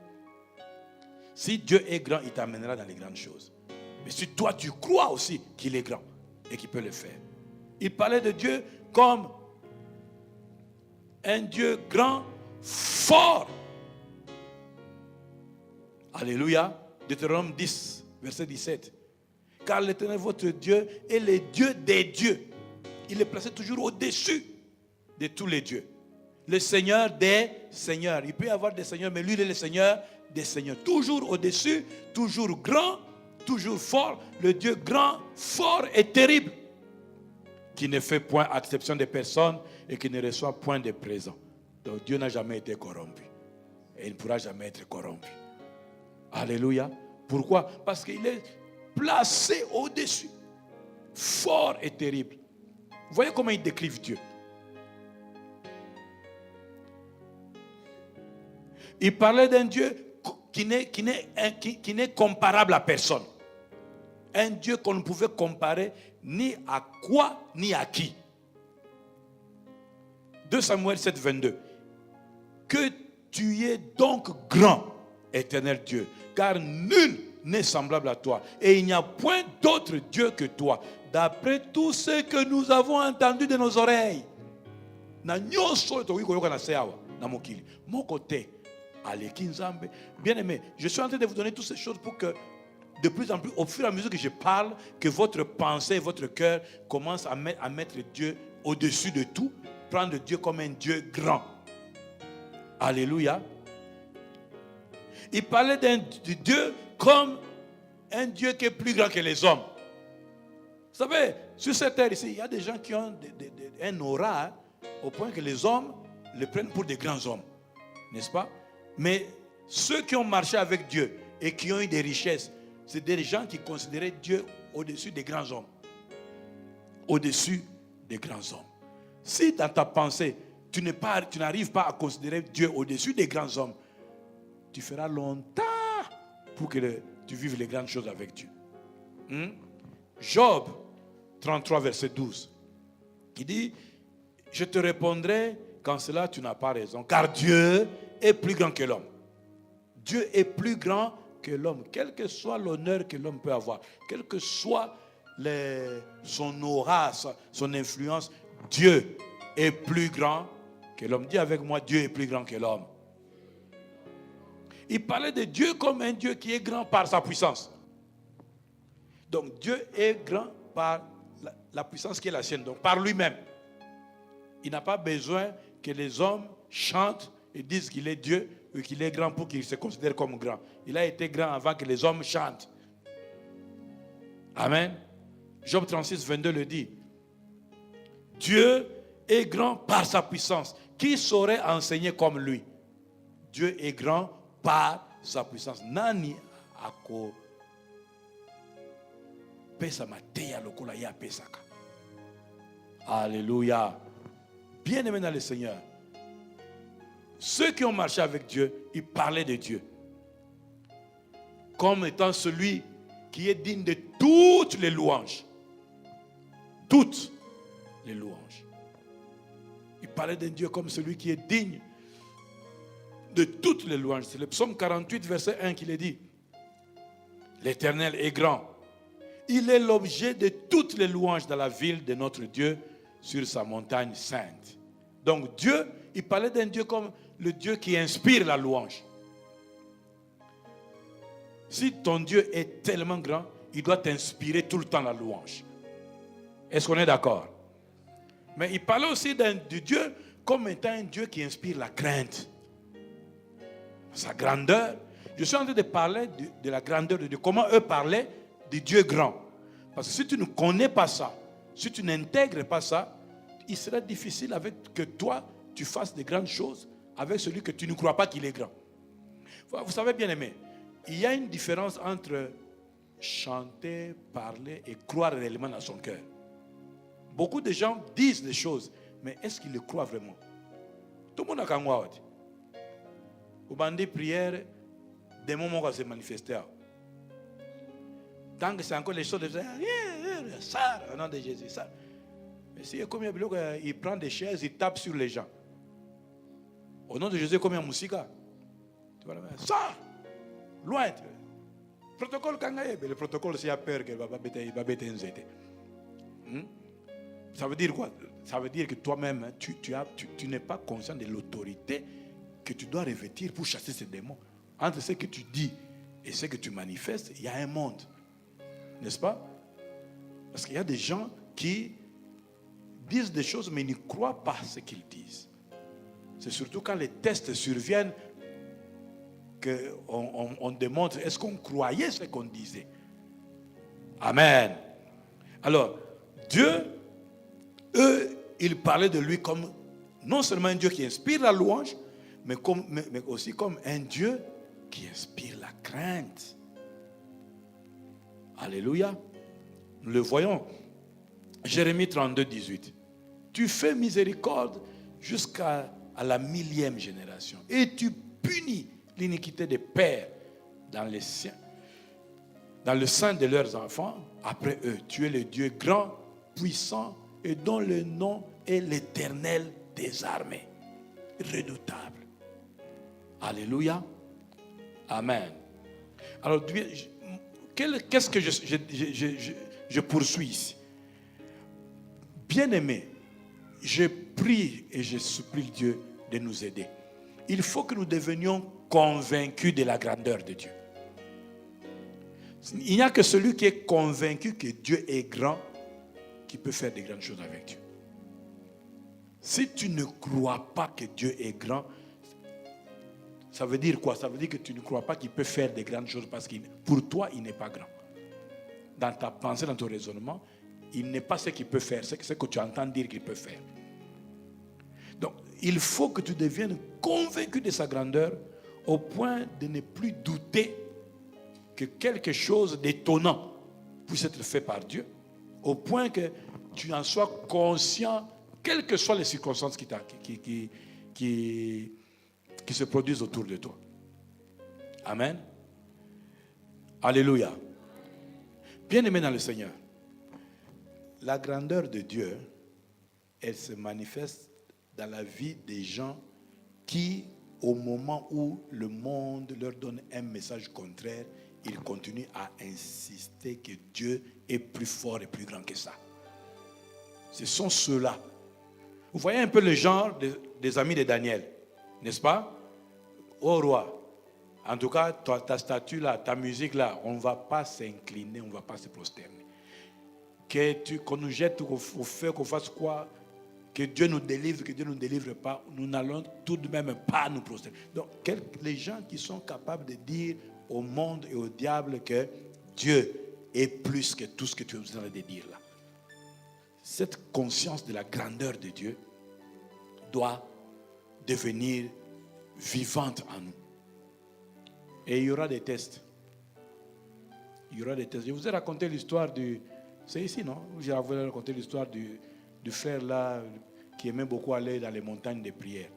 A: Si Dieu est grand, il t'amènera dans les grandes choses. Mais si toi tu crois aussi qu'il est grand et qu'il peut le faire. Il parlait de Dieu comme un Dieu grand, fort. Alléluia. Deutéronome 10, verset 17. Car l'Éternel votre Dieu est le Dieu des dieux. Il est placé toujours au-dessus de tous les dieux. Le Seigneur des seigneurs. Il peut y avoir des seigneurs, mais lui, il est le Seigneur des seigneurs. Toujours au-dessus, toujours grand, toujours fort. Le Dieu grand, fort et terrible. Qui ne fait point acception des personnes et qui ne reçoit point de présents. Donc Dieu n'a jamais été corrompu. Et il ne pourra jamais être corrompu. Alléluia. Pourquoi? Parce qu'il est placé au-dessus. Fort et terrible. Vous voyez comment il décrive Dieu. Il parlait d'un Dieu qui n'est comparable à personne. Un Dieu qu'on ne pouvait comparer ni à quoi, ni à qui. 2 Samuel 7, 22. Que tu es donc grand, éternel Dieu, car nul n'est semblable à toi. Et il n'y a point d'autre Dieu que toi. D'après tout ce que nous avons entendu de nos oreilles. Bien aimé, je suis en train de vous donner toutes ces choses pour que de plus en plus, au fur et à mesure que je parle, que votre pensée, votre cœur commence à mettre Dieu au-dessus de tout, prendre Dieu comme un Dieu grand. Alléluia. Il parlait de Dieu comme un Dieu qui est plus grand que les hommes. Vous savez, sur cette terre ici, il y a des gens qui ont un aura au point que les hommes le prennent pour des grands hommes. N'est-ce pas? Mais ceux qui ont marché avec Dieu et qui ont eu des richesses, c'est des gens qui considéraient Dieu au-dessus des grands hommes. Au-dessus des grands hommes. Si dans ta pensée, tu n'arrives pas à considérer Dieu au-dessus des grands hommes, tu feras longtemps pour que tu vives les grandes choses avec Dieu. Job 33, verset 12. Il dit, je te répondrai qu'en cela tu n'as pas raison, car Dieu est plus grand que l'homme. Dieu est plus grand que l'homme, quel que soit l'honneur que l'homme peut avoir, quel que soit son aura, son influence, Dieu est plus grand que l'homme. Dis avec moi, Dieu est plus grand que l'homme. Il parlait de Dieu comme un Dieu qui est grand par sa puissance. Donc Dieu est grand par la puissance qui est la sienne, donc par lui-même. Il n'a pas besoin que les hommes chantent et disent qu'il est Dieu ou qu'il est grand pour qu'il se considère comme grand. Il a été grand avant que les hommes chantent. Amen. Job 36, 22 le dit. Dieu est grand par sa puissance. Qui saurait enseigner comme lui? Dieu est grand par sa puissance. Nani ako pesa mateya lokola ya pesaka. Alléluia. Bien-aimés dans le Seigneur, ceux qui ont marché avec Dieu, ils parlaient de Dieu comme étant celui qui est digne de toutes les louanges. Toutes les louanges. Ils parlaient de Dieu comme celui qui est digne de toutes les louanges. C'est le psaume 48, verset 1 qui le dit. L'Éternel est grand. Il est l'objet de toutes les louanges dans la ville de notre Dieu sur sa montagne sainte. Donc Dieu, il parlait d'un Dieu comme le Dieu qui inspire la louange. Si ton Dieu est tellement grand, il doit t'inspirer tout le temps la louange. Est-ce qu'on est d'accord? Mais il parlait aussi de Dieu comme étant un Dieu qui inspire la crainte. Sa grandeur. Je suis en train de parler de la grandeur de Dieu. Comment eux parlaient de Dieu grand. Parce que si tu ne connais pas ça, si tu n'intègres pas ça, il sera difficile avec que toi, tu fasses de grandes choses avec celui que tu ne crois pas qu'il est grand. Vous savez, bien aimé, il y a une différence entre chanter, parler et croire réellement dans son cœur. Beaucoup de gens disent des choses, mais est-ce qu'ils le croient vraiment? Tout le monde a qu'à au bandit prière, des moments vont se manifester. Tant que c'est encore les choses de ça, au nom de Jésus, ça. Mais si comme il prend des chaises, il tape sur les gens. Au nom de Jésus, comme il y a musica. Tu vois, ça, loin. Protocole kangaye, le protocole c'est à peur que va bêter un zété. Ça veut dire quoi? Ça veut dire que toi-même, tu n'es pas conscient de l'autorité que tu dois revêtir pour chasser ces démons. Entre ce que tu dis et ce que tu manifestes, il y a un monde. N'est-ce pas? Parce qu'il y a des gens qui disent des choses mais ils ne croient pas ce qu'ils disent. C'est surtout quand les tests surviennent qu'on démontre est-ce qu'on croyait ce qu'on disait. Amen. Alors, Dieu, eux, ils parlaient de lui comme non seulement un Dieu qui inspire la louange, mais aussi comme un Dieu qui inspire la crainte. Alléluia. Nous le voyons. Jérémie 32, 18. Tu fais miséricorde jusqu'à la 1000e génération. Et tu punis l'iniquité des pères dans le sein de leurs enfants. Après eux, tu es le Dieu grand, puissant et dont le nom est l'Éternel des armées. Redoutable. Alléluia. Amen. Alors, qu'est-ce que je poursuis ici? Bien-aimés, je prie et je supplie Dieu de nous aider. Il faut que nous devenions convaincus de la grandeur de Dieu. Il n'y a que celui qui est convaincu que Dieu est grand qui peut faire de grandes choses avec Dieu. Si tu ne crois pas que Dieu est grand, ça veut dire quoi? Ça veut dire que tu ne crois pas qu'il peut faire de grandes choses parce que pour toi, il n'est pas grand. Dans ta pensée, dans ton raisonnement, il n'est pas ce qu'il peut faire, c'est ce que tu entends dire qu'il peut faire. Donc, il faut que tu deviennes convaincu de sa grandeur au point de ne plus douter que quelque chose d'étonnant puisse être fait par Dieu, au point que tu en sois conscient, quelles que soient les circonstances qui se produisent autour de toi. Amen. Alléluia. Bien-aimé dans le Seigneur, La grandeur de Dieu, elle se manifeste dans la vie des gens qui, au moment où le monde leur donne un message contraire, ils continuent à insister que Dieu est plus fort et plus grand que ça. Ce sont ceux-là. Vous voyez un peu le genre des amis de Daniel, n'est-ce pas? Ô roi, en tout cas, ta statue là, ta musique là, on ne va pas s'incliner, on ne va pas se prosterner. Qu'on nous jette au feu, qu'on fasse quoi? Que Dieu nous délivre, que Dieu ne nous délivre pas, nous n'allons tout de même pas nous prosterner. Donc, les gens qui sont capables de dire au monde et au diable que Dieu est plus que tout ce que tu es en train de dire là. Cette conscience de la grandeur de Dieu doit devenir vivante en nous. Et il y aura des tests. Il y aura des tests. Je vous ai raconté l'histoire du... C'est ici, non? J'ai raconté l'histoire du frère là qui aimait beaucoup aller dans les montagnes de prière.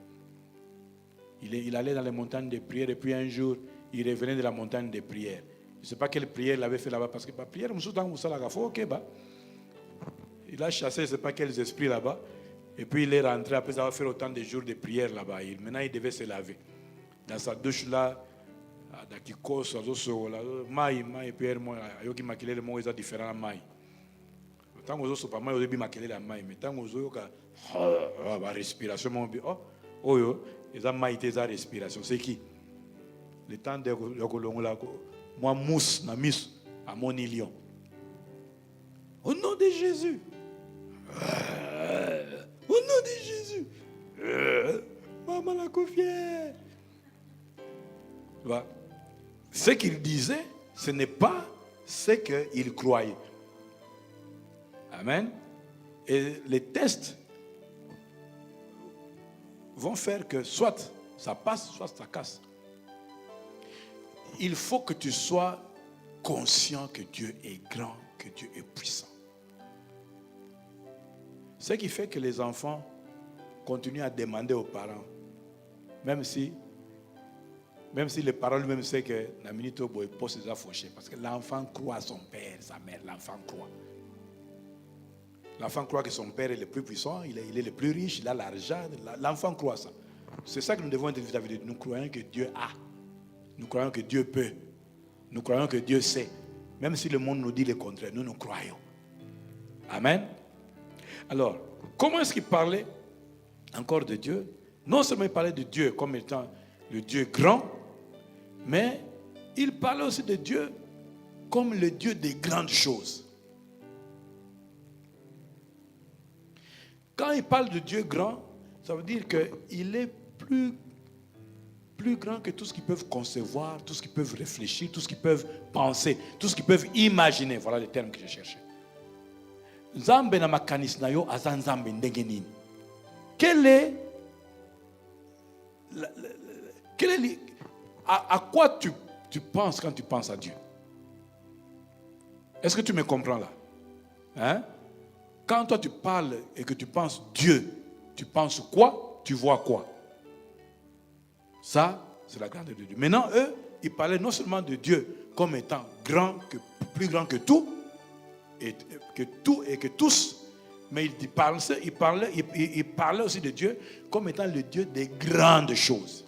A: Il allait dans les montagnes de prière et puis un jour, il revenait de la montagne de prière. Je ne sais pas quelle prière il avait fait là-bas parce que la prière, il a chassé je ne sais pas quels esprits là-bas. Et puis il est rentré après avoir fait autant de jours de prière là-bas. Maintenant, il devait se laver. Dans sa douche là, respiration. C'est qui? Le temps de moi mousse na mis à mon lion. Au nom de Jésus. Au nom de Jésus. Maman la confière. Ce qu'il disait, ce n'est pas ce qu'il croyait. Amen. Et les tests vont faire que soit ça passe, soit ça casse. Il faut que tu sois conscient que Dieu est grand, que Dieu est puissant. Ce qui fait que les enfants continuent à demander aux parents, même si les parents lui-même savent que la minute où il pose ses fauché, parce que l'enfant croit à son père, sa mère, l'enfant croit. L'enfant croit que son père est le plus puissant, il est le plus riche, il a l'argent. L'enfant croit ça. C'est ça que nous devons être vis-à-vis de Dieu. Nous croyons que Dieu a. Nous croyons que Dieu peut. Nous croyons que Dieu sait. Même si le monde nous dit le contraire, nous croyons. Amen. Alors, comment est-ce qu'il parlait encore de Dieu? Non seulement il parlait de Dieu comme étant le Dieu grand, mais il parlait aussi de Dieu comme le Dieu des grandes choses. Quand il parle de Dieu grand, ça veut dire qu'il est plus grand que tout ce qu'ils peuvent concevoir, tout ce qu'ils peuvent réfléchir, tout ce qu'ils peuvent penser, tout ce qu'ils peuvent imaginer. Voilà le terme que je cherchais. Nzambe na makanisi na yo aza nzambe ndenge nini? À quoi tu penses quand tu penses à Dieu? Est-ce que tu me comprends là? Hein? Quand toi tu parles et que tu penses Dieu, tu penses quoi? Tu vois quoi? Ça, c'est la grandeur de Dieu. Maintenant, eux, ils parlaient non seulement de Dieu comme étant plus grand que tout et que tous, mais ils parlaient aussi de Dieu comme étant le Dieu des grandes choses.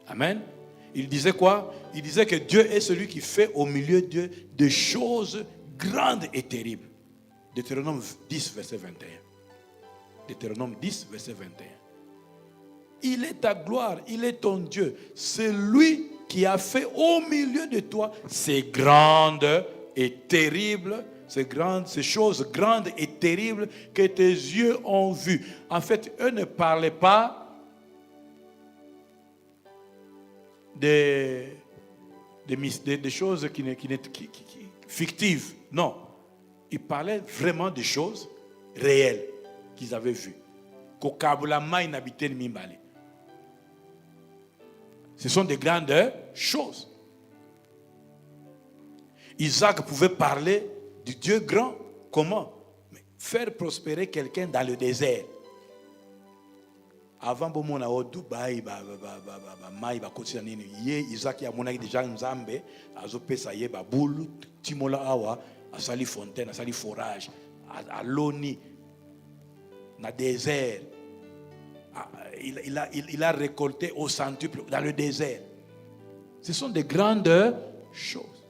A: Amen. Il disait quoi? Il disait que Dieu est celui qui fait au milieu d'eux des choses grandes et terribles. Deutéronome 10, verset 21. Deutéronome 10, verset 21. Il est ta gloire, il est ton Dieu. C'est lui qui a fait au milieu de toi ces grandes et terribles, ces choses grandes et terribles que tes yeux ont vues. En fait, eux ne parlaient pas des choses fictives. Non. Ils parlaient vraiment des choses réelles qu'ils avaient vues. Ce sont des grandes choses. Isaac pouvait parler du Dieu grand. Comment? Faire prospérer quelqu'un dans le désert. Avant bomona au Dubaï mai ba kotina nini ye Isaac ya monaki déjà nzambe azopesa ye ba bulu timola awa à sali fontaine, à sali forage, à l'oni, dans le désert. Il a récolté au centuple dans le désert. Ce sont des grandes choses.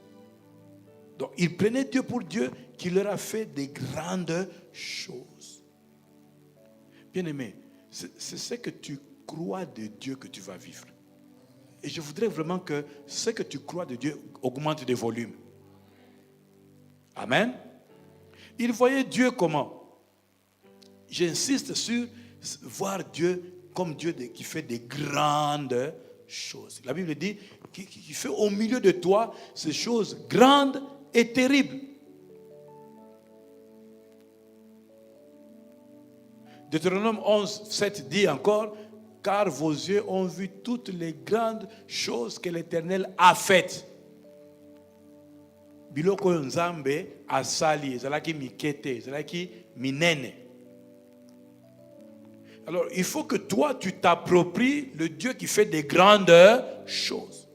A: Donc, il prenait Dieu pour Dieu qui leur a fait des grandes choses. Bien-aimé, c'est ce que tu crois de Dieu que tu vas vivre. Et je voudrais vraiment que ce que tu crois de Dieu augmente de volume. Amen. Il voyait Dieu comment? J'insiste sur voir Dieu comme Dieu qui fait des grandes choses. La Bible dit qu'il fait au milieu de toi ces choses grandes et terribles. Deutéronome 11, 7 dit encore, car vos yeux ont vu toutes les grandes choses que l'Éternel a faites. Biloko nzambe asali, zalaki mikete, zalaki minene. Alors, il faut que toi, tu t'appropries le Dieu qui fait des grandes choses.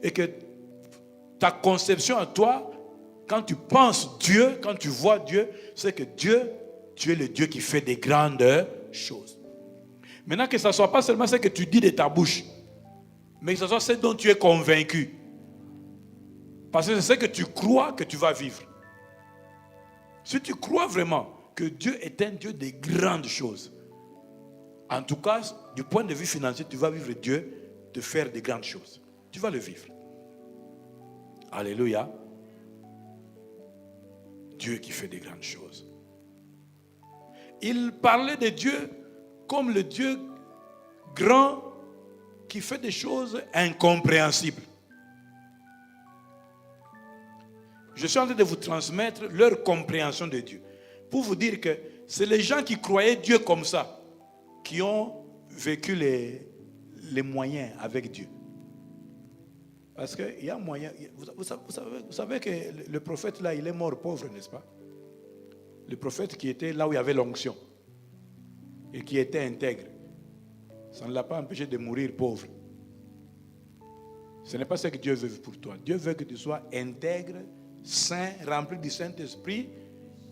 A: Et que ta conception à toi, quand tu penses Dieu, quand tu vois Dieu, c'est que Dieu, tu es le Dieu qui fait des grandes choses. Maintenant, que ce ne soit pas seulement ce que tu dis de ta bouche, mais que ce soit ce dont tu es convaincu. Parce que c'est ce que tu crois que tu vas vivre. Si tu crois vraiment que Dieu est un Dieu de grandes choses, en tout cas, du point de vue financier, tu vas vivre Dieu de faire de grandes choses. Tu vas le vivre. Alléluia. Dieu qui fait de grandes choses. Il parlait de Dieu comme le Dieu grand qui fait des choses incompréhensibles. Je suis en train de vous transmettre leur compréhension de Dieu. Pour vous dire que c'est les gens qui croyaient Dieu comme ça qui ont vécu les moyens avec Dieu. Parce qu'il y a moyen. Vous savez que le prophète là, il est mort pauvre, n'est-ce pas? Le prophète qui était là où il y avait l'onction et qui était intègre. Ça ne l'a pas empêché de mourir pauvre. Ce n'est pas ce que Dieu veut pour toi. Dieu veut que tu sois intègre, saint, rempli du Saint-Esprit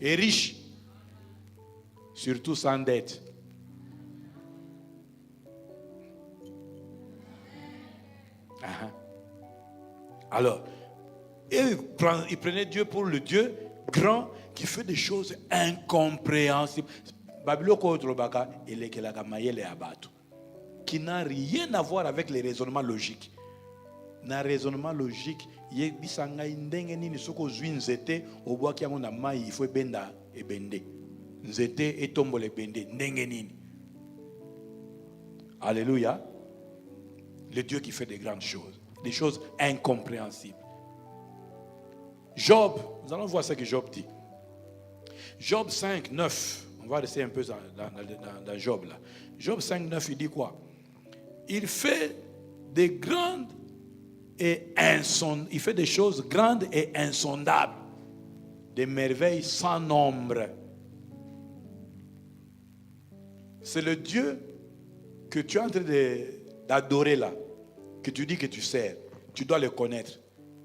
A: et riche. Surtout sans dette. Alors, il prenait Dieu pour le Dieu grand qui fait des choses incompréhensibles. Qui n'a rien à voir avec les raisonnements logiques. Dans le raisonnement logique, il faut benda et bende. Nzete et tombo le bende. Alléluia. Le Dieu qui fait des grandes choses. Des choses incompréhensibles. Job, nous allons voir ce que Job dit. Job 5, 9. On va rester un peu dans Job là. Job 5, 9, il dit quoi? Il fait des grandes et insondables. Il fait des choses grandes et insondables. Des merveilles sans nombre. C'est le Dieu que tu es en train d'adorer là, que tu dis que tu sers. Tu dois le connaître.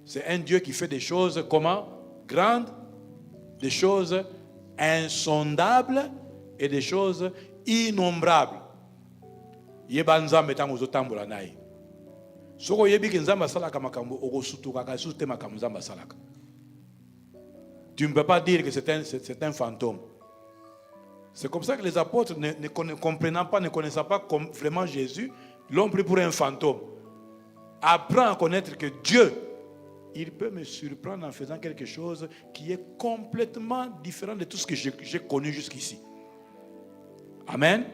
A: C'est un Dieu qui fait des choses comment? Grandes, des choses insondables et des choses innombrables. Yeba nzambe tango zotambola naye. Soko yebi ke nzambe asalaka makambo okosutuka ka sute makambo nzambe asalaka. Tu ne peux pas dire que c'est un fantôme. C'est comme ça que les apôtres, ne comprenant pas, ne connaissant pas vraiment Jésus, l'ont pris pour un fantôme. Apprends à connaître que Dieu, il peut me surprendre en faisant quelque chose qui est complètement différent de tout ce que j'ai connu jusqu'ici. Amen.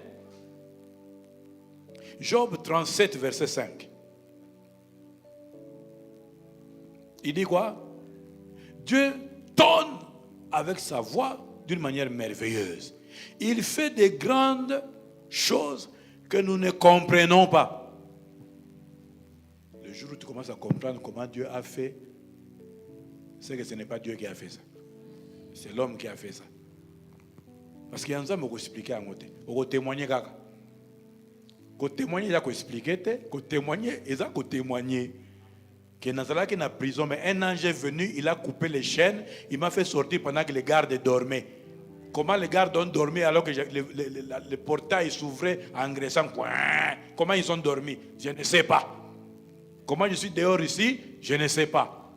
A: Job 37, verset 5. Il dit quoi? Dieu tonne avec sa voix d'une manière merveilleuse. Il fait des grandes choses que nous ne comprenons pas. Le jour où tu commences à comprendre comment Dieu a fait, c'est que ce n'est pas Dieu qui a fait ça. C'est l'homme qui a fait ça. Parce qu'il y a un homme qui explique à côté. On va témoigner. Qu'on témoigner, il a expliqué. Qu'on témoigner, il a témoigner. que Nazareth est en prison, mais un ange est venu, il a coupé les chaînes, il m'a fait sortir pendant que les gardes dormaient. Comment les gardes ont dormi alors que le portail s'ouvrait en graissant? Comment ils ont dormi? Je ne sais pas. Comment je suis dehors ici? Je ne sais pas.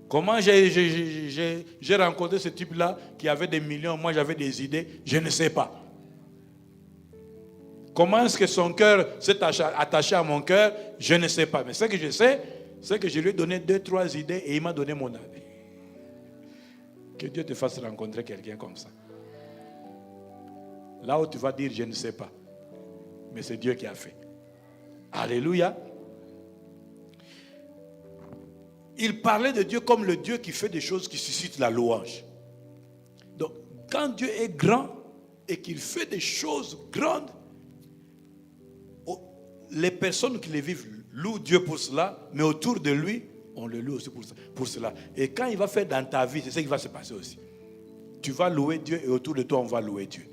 A: Comment j'ai rencontré ce type-là qui avait des millions, moi j'avais des idées? Je ne sais pas. Comment est-ce que son cœur s'est attaché à mon cœur? Je ne sais pas. Mais ce que je sais, c'est que je lui ai donné 2-3 idées et il m'a donné mon avis. Que Dieu te fasse rencontrer quelqu'un comme ça. Là où tu vas dire, je ne sais pas. Mais c'est Dieu qui a fait. Alléluia. Il parlait de Dieu comme le Dieu qui fait des choses qui suscitent la louange. Donc, quand Dieu est grand et qu'il fait des choses grandes, les personnes qui les vivent louent Dieu pour cela, mais autour de lui, on le loue aussi pour cela. Et quand il va faire dans ta vie, c'est ce qui va se passer aussi. Tu vas louer Dieu et autour de toi, on va louer Dieu.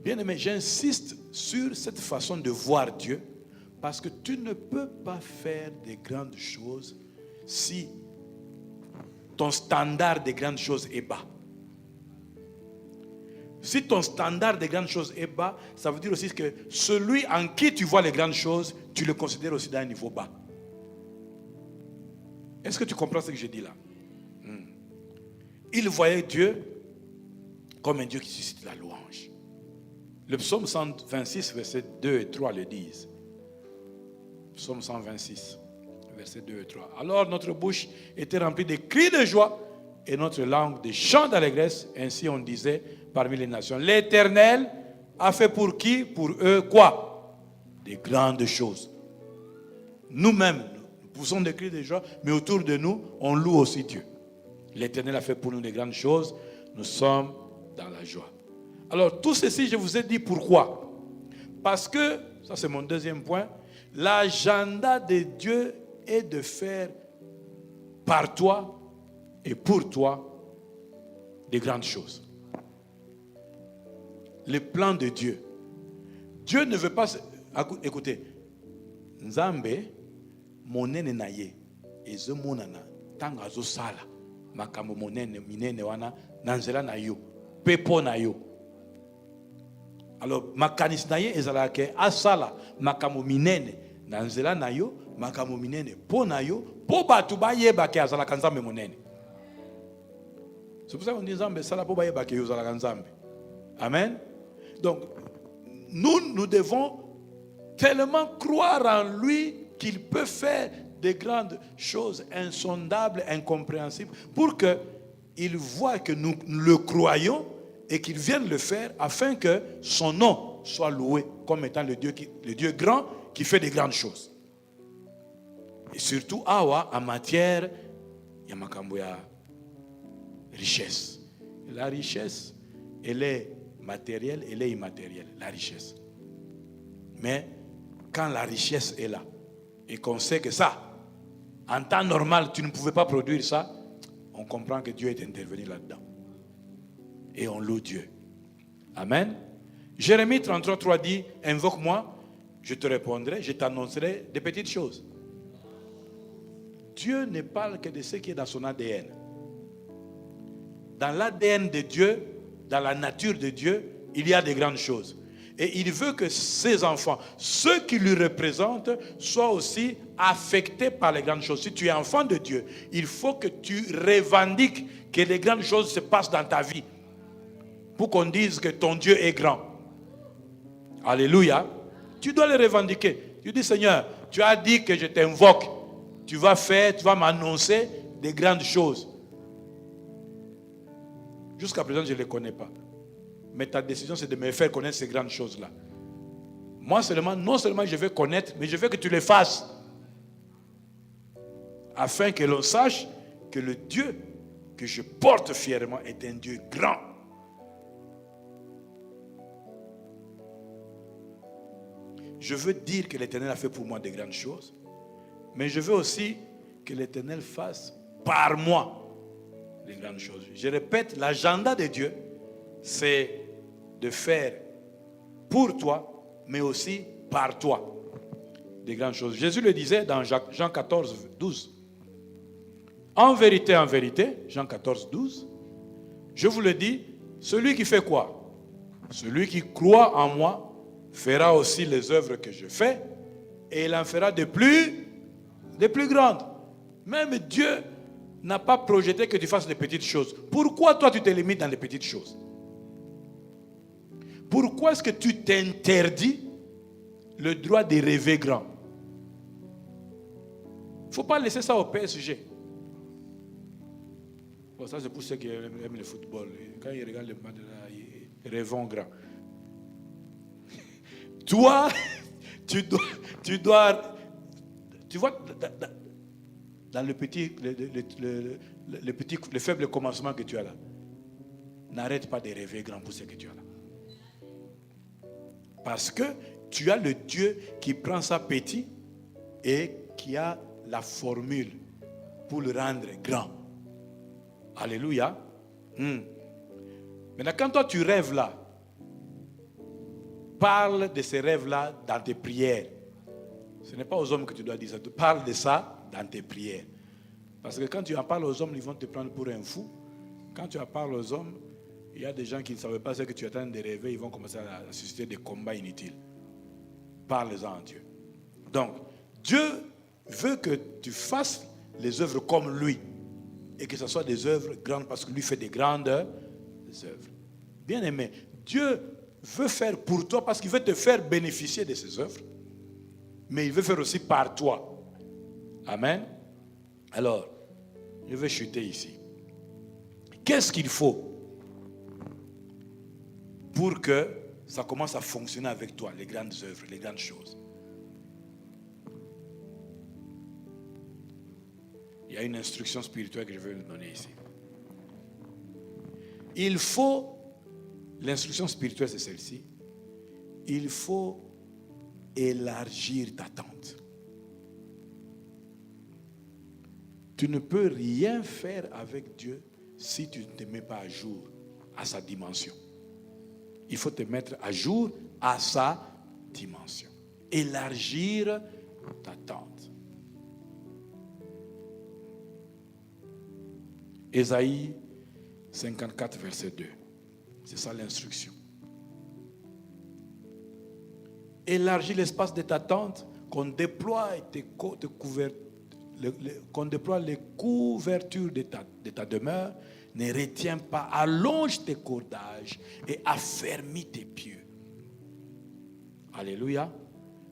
A: Bien aimé, j'insiste sur cette façon de voir Dieu parce que tu ne peux pas faire des grandes choses si ton standard des grandes choses est bas. Si ton standard des grandes choses est bas, ça veut dire aussi que celui en qui tu vois les grandes choses, tu le considères aussi d'un niveau bas. Est-ce que tu comprends ce que je dis là? Il voyait Dieu comme un Dieu qui suscite la louange. Le psaume 126, versets 2 et 3 le disent. Psaume 126, versets 2 et 3. Alors notre bouche était remplie de cris de joie et notre langue de chants d'allégresse. Ainsi on disait parmi les nations. L'Éternel a fait pour qui? Pour eux quoi? Des grandes choses. Nous-mêmes, nous poussons des cris de joie, mais autour de nous, on loue aussi Dieu. L'Éternel a fait pour nous des grandes choses. Nous sommes dans la joie. Alors, tout ceci, je vous ai dit pourquoi. Parce que, ça c'est mon deuxième point, l'agenda de Dieu est de faire par toi et pour toi des grandes choses. Le plan de Dieu. Dieu ne veut pas... Écoutez, Nzambe, monene na ye, ezomonana, tanga zo sala, makambo monene, minene wana, nanzela na yo, pepo na yo. Alors, makanis na ye ezalake asala, makambo minene, nanzela na yo, makambo minene, po na yo, po batu ba yeba ke azalaka Nzambe monene. C'est pour ça qu'on dit Nzambe sala po ba yeba ke yo azalaka Nzambe. Amen. Donc, nous devons tellement croire en lui qu'il peut faire des grandes choses insondables, incompréhensibles, pour qu'il voit que nous le croyons et qu'il vienne le faire afin que son nom soit loué comme étant le Dieu grand qui fait des grandes choses. Et surtout, en matière, il y a makambo ya richesse. La richesse, elle est matérielle, elle est immatérielle, la richesse. Mais quand la richesse est là, et qu'on sait que ça, en temps normal, tu ne pouvais pas produire ça, on comprend que Dieu est intervenu là-dedans. Et on loue Dieu. Amen. Jérémie 33:3 dit, invoque-moi, je te répondrai, je t'annoncerai des petites choses. Dieu ne parle que de ce qui est dans son ADN. Dans l'ADN de Dieu, dans la nature de Dieu, il y a des grandes choses. Et il veut que ses enfants, ceux qui lui représentent, soient aussi affectés par les grandes choses. Si tu es enfant de Dieu, il faut que tu revendiques que les grandes choses se passent dans ta vie. Pour qu'on dise que ton Dieu est grand. Alléluia. Tu dois les revendiquer. Tu dis, Seigneur, tu as dit que je t'invoque. Tu vas faire, tu vas m'annoncer des grandes choses. Jusqu'à présent, je ne les connais pas. Mais ta décision, c'est de me faire connaître ces grandes choses-là. Moi seulement, non seulement je vais connaître, mais je veux que tu les fasses. Afin que l'on sache que le Dieu que je porte fièrement est un Dieu grand. Je veux dire que l'Éternel a fait pour moi des grandes choses. Mais je veux aussi que l'Éternel fasse par moi des grandes choses. Je répète, l'agenda de Dieu, c'est de faire pour toi, mais aussi par toi. des grandes choses. Jésus le disait dans Jean 14, 12. En vérité, Jean 14, 12, je vous le dis, celui qui fait quoi? Celui qui croit en moi fera aussi les œuvres que je fais et il en fera de plus grandes. Même Dieu n'a pas projeté que tu fasses des petites choses. Pourquoi toi tu te limites dans les petites choses? Pourquoi est-ce que tu t'interdis le droit de rêver grand? Il ne faut pas laisser ça au PSG. Bon, ça c'est pour ceux qui aiment le football. Quand ils regardent le match, ils rêvent grand. Toi, tu dois, tu vois, dans le faible commencement que tu as là, n'arrête pas de rêver grand pour ce que tu as là. Parce que tu as le Dieu qui prend ça petit et qui a la formule pour le rendre grand. Alléluia. Maintenant, quand toi tu rêves là, parle de ces rêves-là dans tes prières. Ce n'est pas aux hommes que tu dois dire ça. Tu parles de ça dans tes prières. Parce que quand tu en parles aux hommes, ils vont te prendre pour un fou. Quand tu en parles aux hommes, il y a des gens qui ne savent pas ce que tu es en train de rêver. Ils vont commencer à susciter des combats inutiles. Parle-en à Dieu. Donc, Dieu veut que tu fasses les œuvres comme lui. Et que ce soit des œuvres grandes parce que lui fait des grandes œuvres. Bien aimé, Dieu veut faire pour toi parce qu'il veut te faire bénéficier de ses œuvres. Mais il veut faire aussi par toi. Amen. Alors, je vais chuter ici. Qu'est-ce qu'il faut pour que ça commence à fonctionner avec toi, les grandes œuvres, les grandes choses? Il y a une instruction spirituelle que je veux vous donner ici. Il faut, l'instruction spirituelle c'est celle-ci, il faut élargir ta tente. Tu ne peux rien faire avec Dieu si tu ne te mets pas à jour à sa dimension. Il faut te mettre à jour à sa dimension. Élargir ta tente. Ésaïe 54, verset 2. C'est ça l'instruction. Élargis l'espace de ta tente, qu'on déploie qu'on déploie les couvertures de ta demeure, ne retiens pas, allonge tes cordages et affermis tes pieux. Alléluia.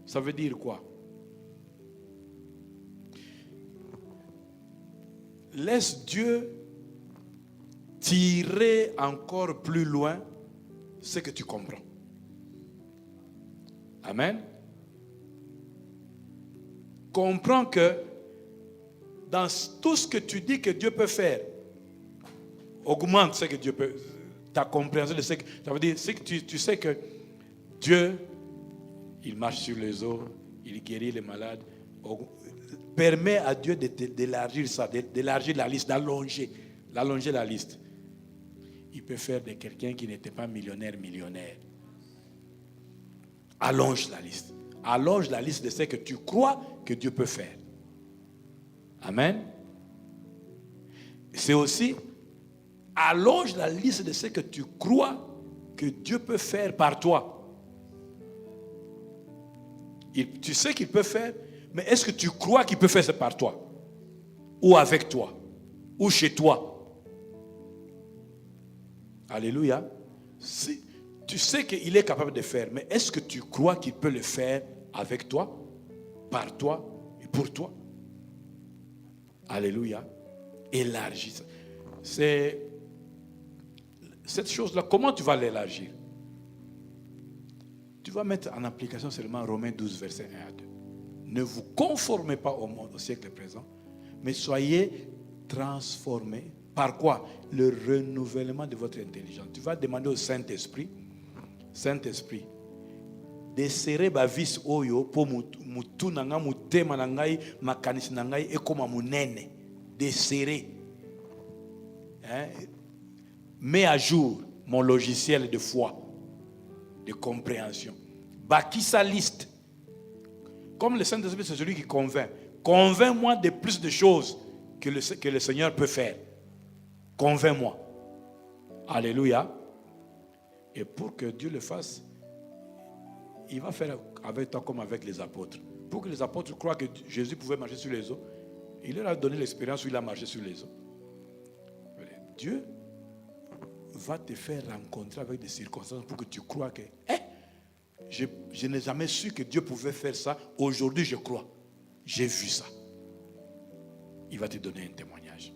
A: Ça veut dire quoi? Laisse Dieu tirer encore plus loin ce que tu comprends. Amen. Comprends que dans tout ce que tu dis que Dieu peut faire, augmente ce que Dieu peut, ta compréhension de ce que, ça veut dire, c'est que tu sais que Dieu, il marche sur les eaux, il guérit les malades. Permet à Dieu d'élargir ça, d'élargir la liste, d'allonger la liste. Il peut faire de quelqu'un qui n'était pas millionnaire. Allonge la liste. Allonge la liste de ce que tu crois que Dieu peut faire. Amen. C'est aussi allonge la liste de ce que tu crois que Dieu peut faire par toi. Tu sais qu'il peut faire, mais est-ce que tu crois qu'il peut faire ça par toi? Ou avec toi? Ou chez toi? Alléluia. Si, tu sais qu'il est capable de faire, mais est-ce que tu crois qu'il peut le faire avec toi, par toi et pour toi? Alléluia. Élargis ça. C'est cette chose-là, comment tu vas l'élargir? Tu vas mettre en application seulement Romains 12, verset 1 à 2. Ne vous conformez pas au monde, au siècle présent, mais soyez transformés. Par quoi? Le renouvellement de votre intelligence. Tu vas demander au Saint-Esprit, desserrer ba vis oyo pour mutu nanga mutema nangai makanisi nangai ekoma munene. Desserrer. Mets à jour mon logiciel de foi, de compréhension. Bâtis sa liste. comme le Saint-Esprit, c'est celui qui convainc. Convainc-moi de plus de choses que le Seigneur peut faire. Convainc-moi. Alléluia. Et pour que Dieu le fasse, il va faire avec toi comme avec les apôtres. Pour que les apôtres croient que Jésus pouvait marcher sur les eaux, il leur a donné l'expérience où il a marché sur les eaux. Dieu va te faire rencontrer avec des circonstances pour que tu crois que je n'ai jamais su que Dieu pouvait faire ça. Aujourd'hui, je crois. J'ai vu ça. Il va te donner un témoignage.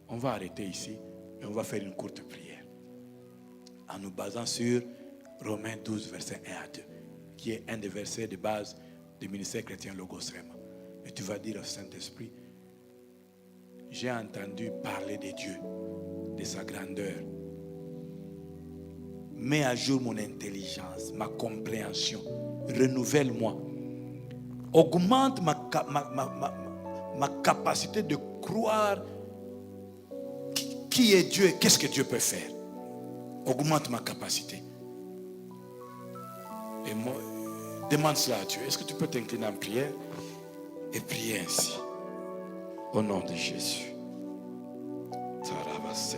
A: On va arrêter ici et on va faire une courte prière. En nous basant sur Romains 12, versets 1 à 2, qui est un des versets de base du ministère chrétien Logos Rema. Et tu vas dire au Saint-Esprit, j'ai entendu parler de Dieu, de sa grandeur. Mets à jour mon intelligence, ma compréhension. Renouvelle-moi. Augmente ma capacité de croire qui est Dieu et qu'est-ce que Dieu peut faire. Augmente ma capacité. Et moi, demande cela à Dieu. Est-ce que tu peux t'incliner en prière et prier ainsi? Au nom de Jésus. Tarabase.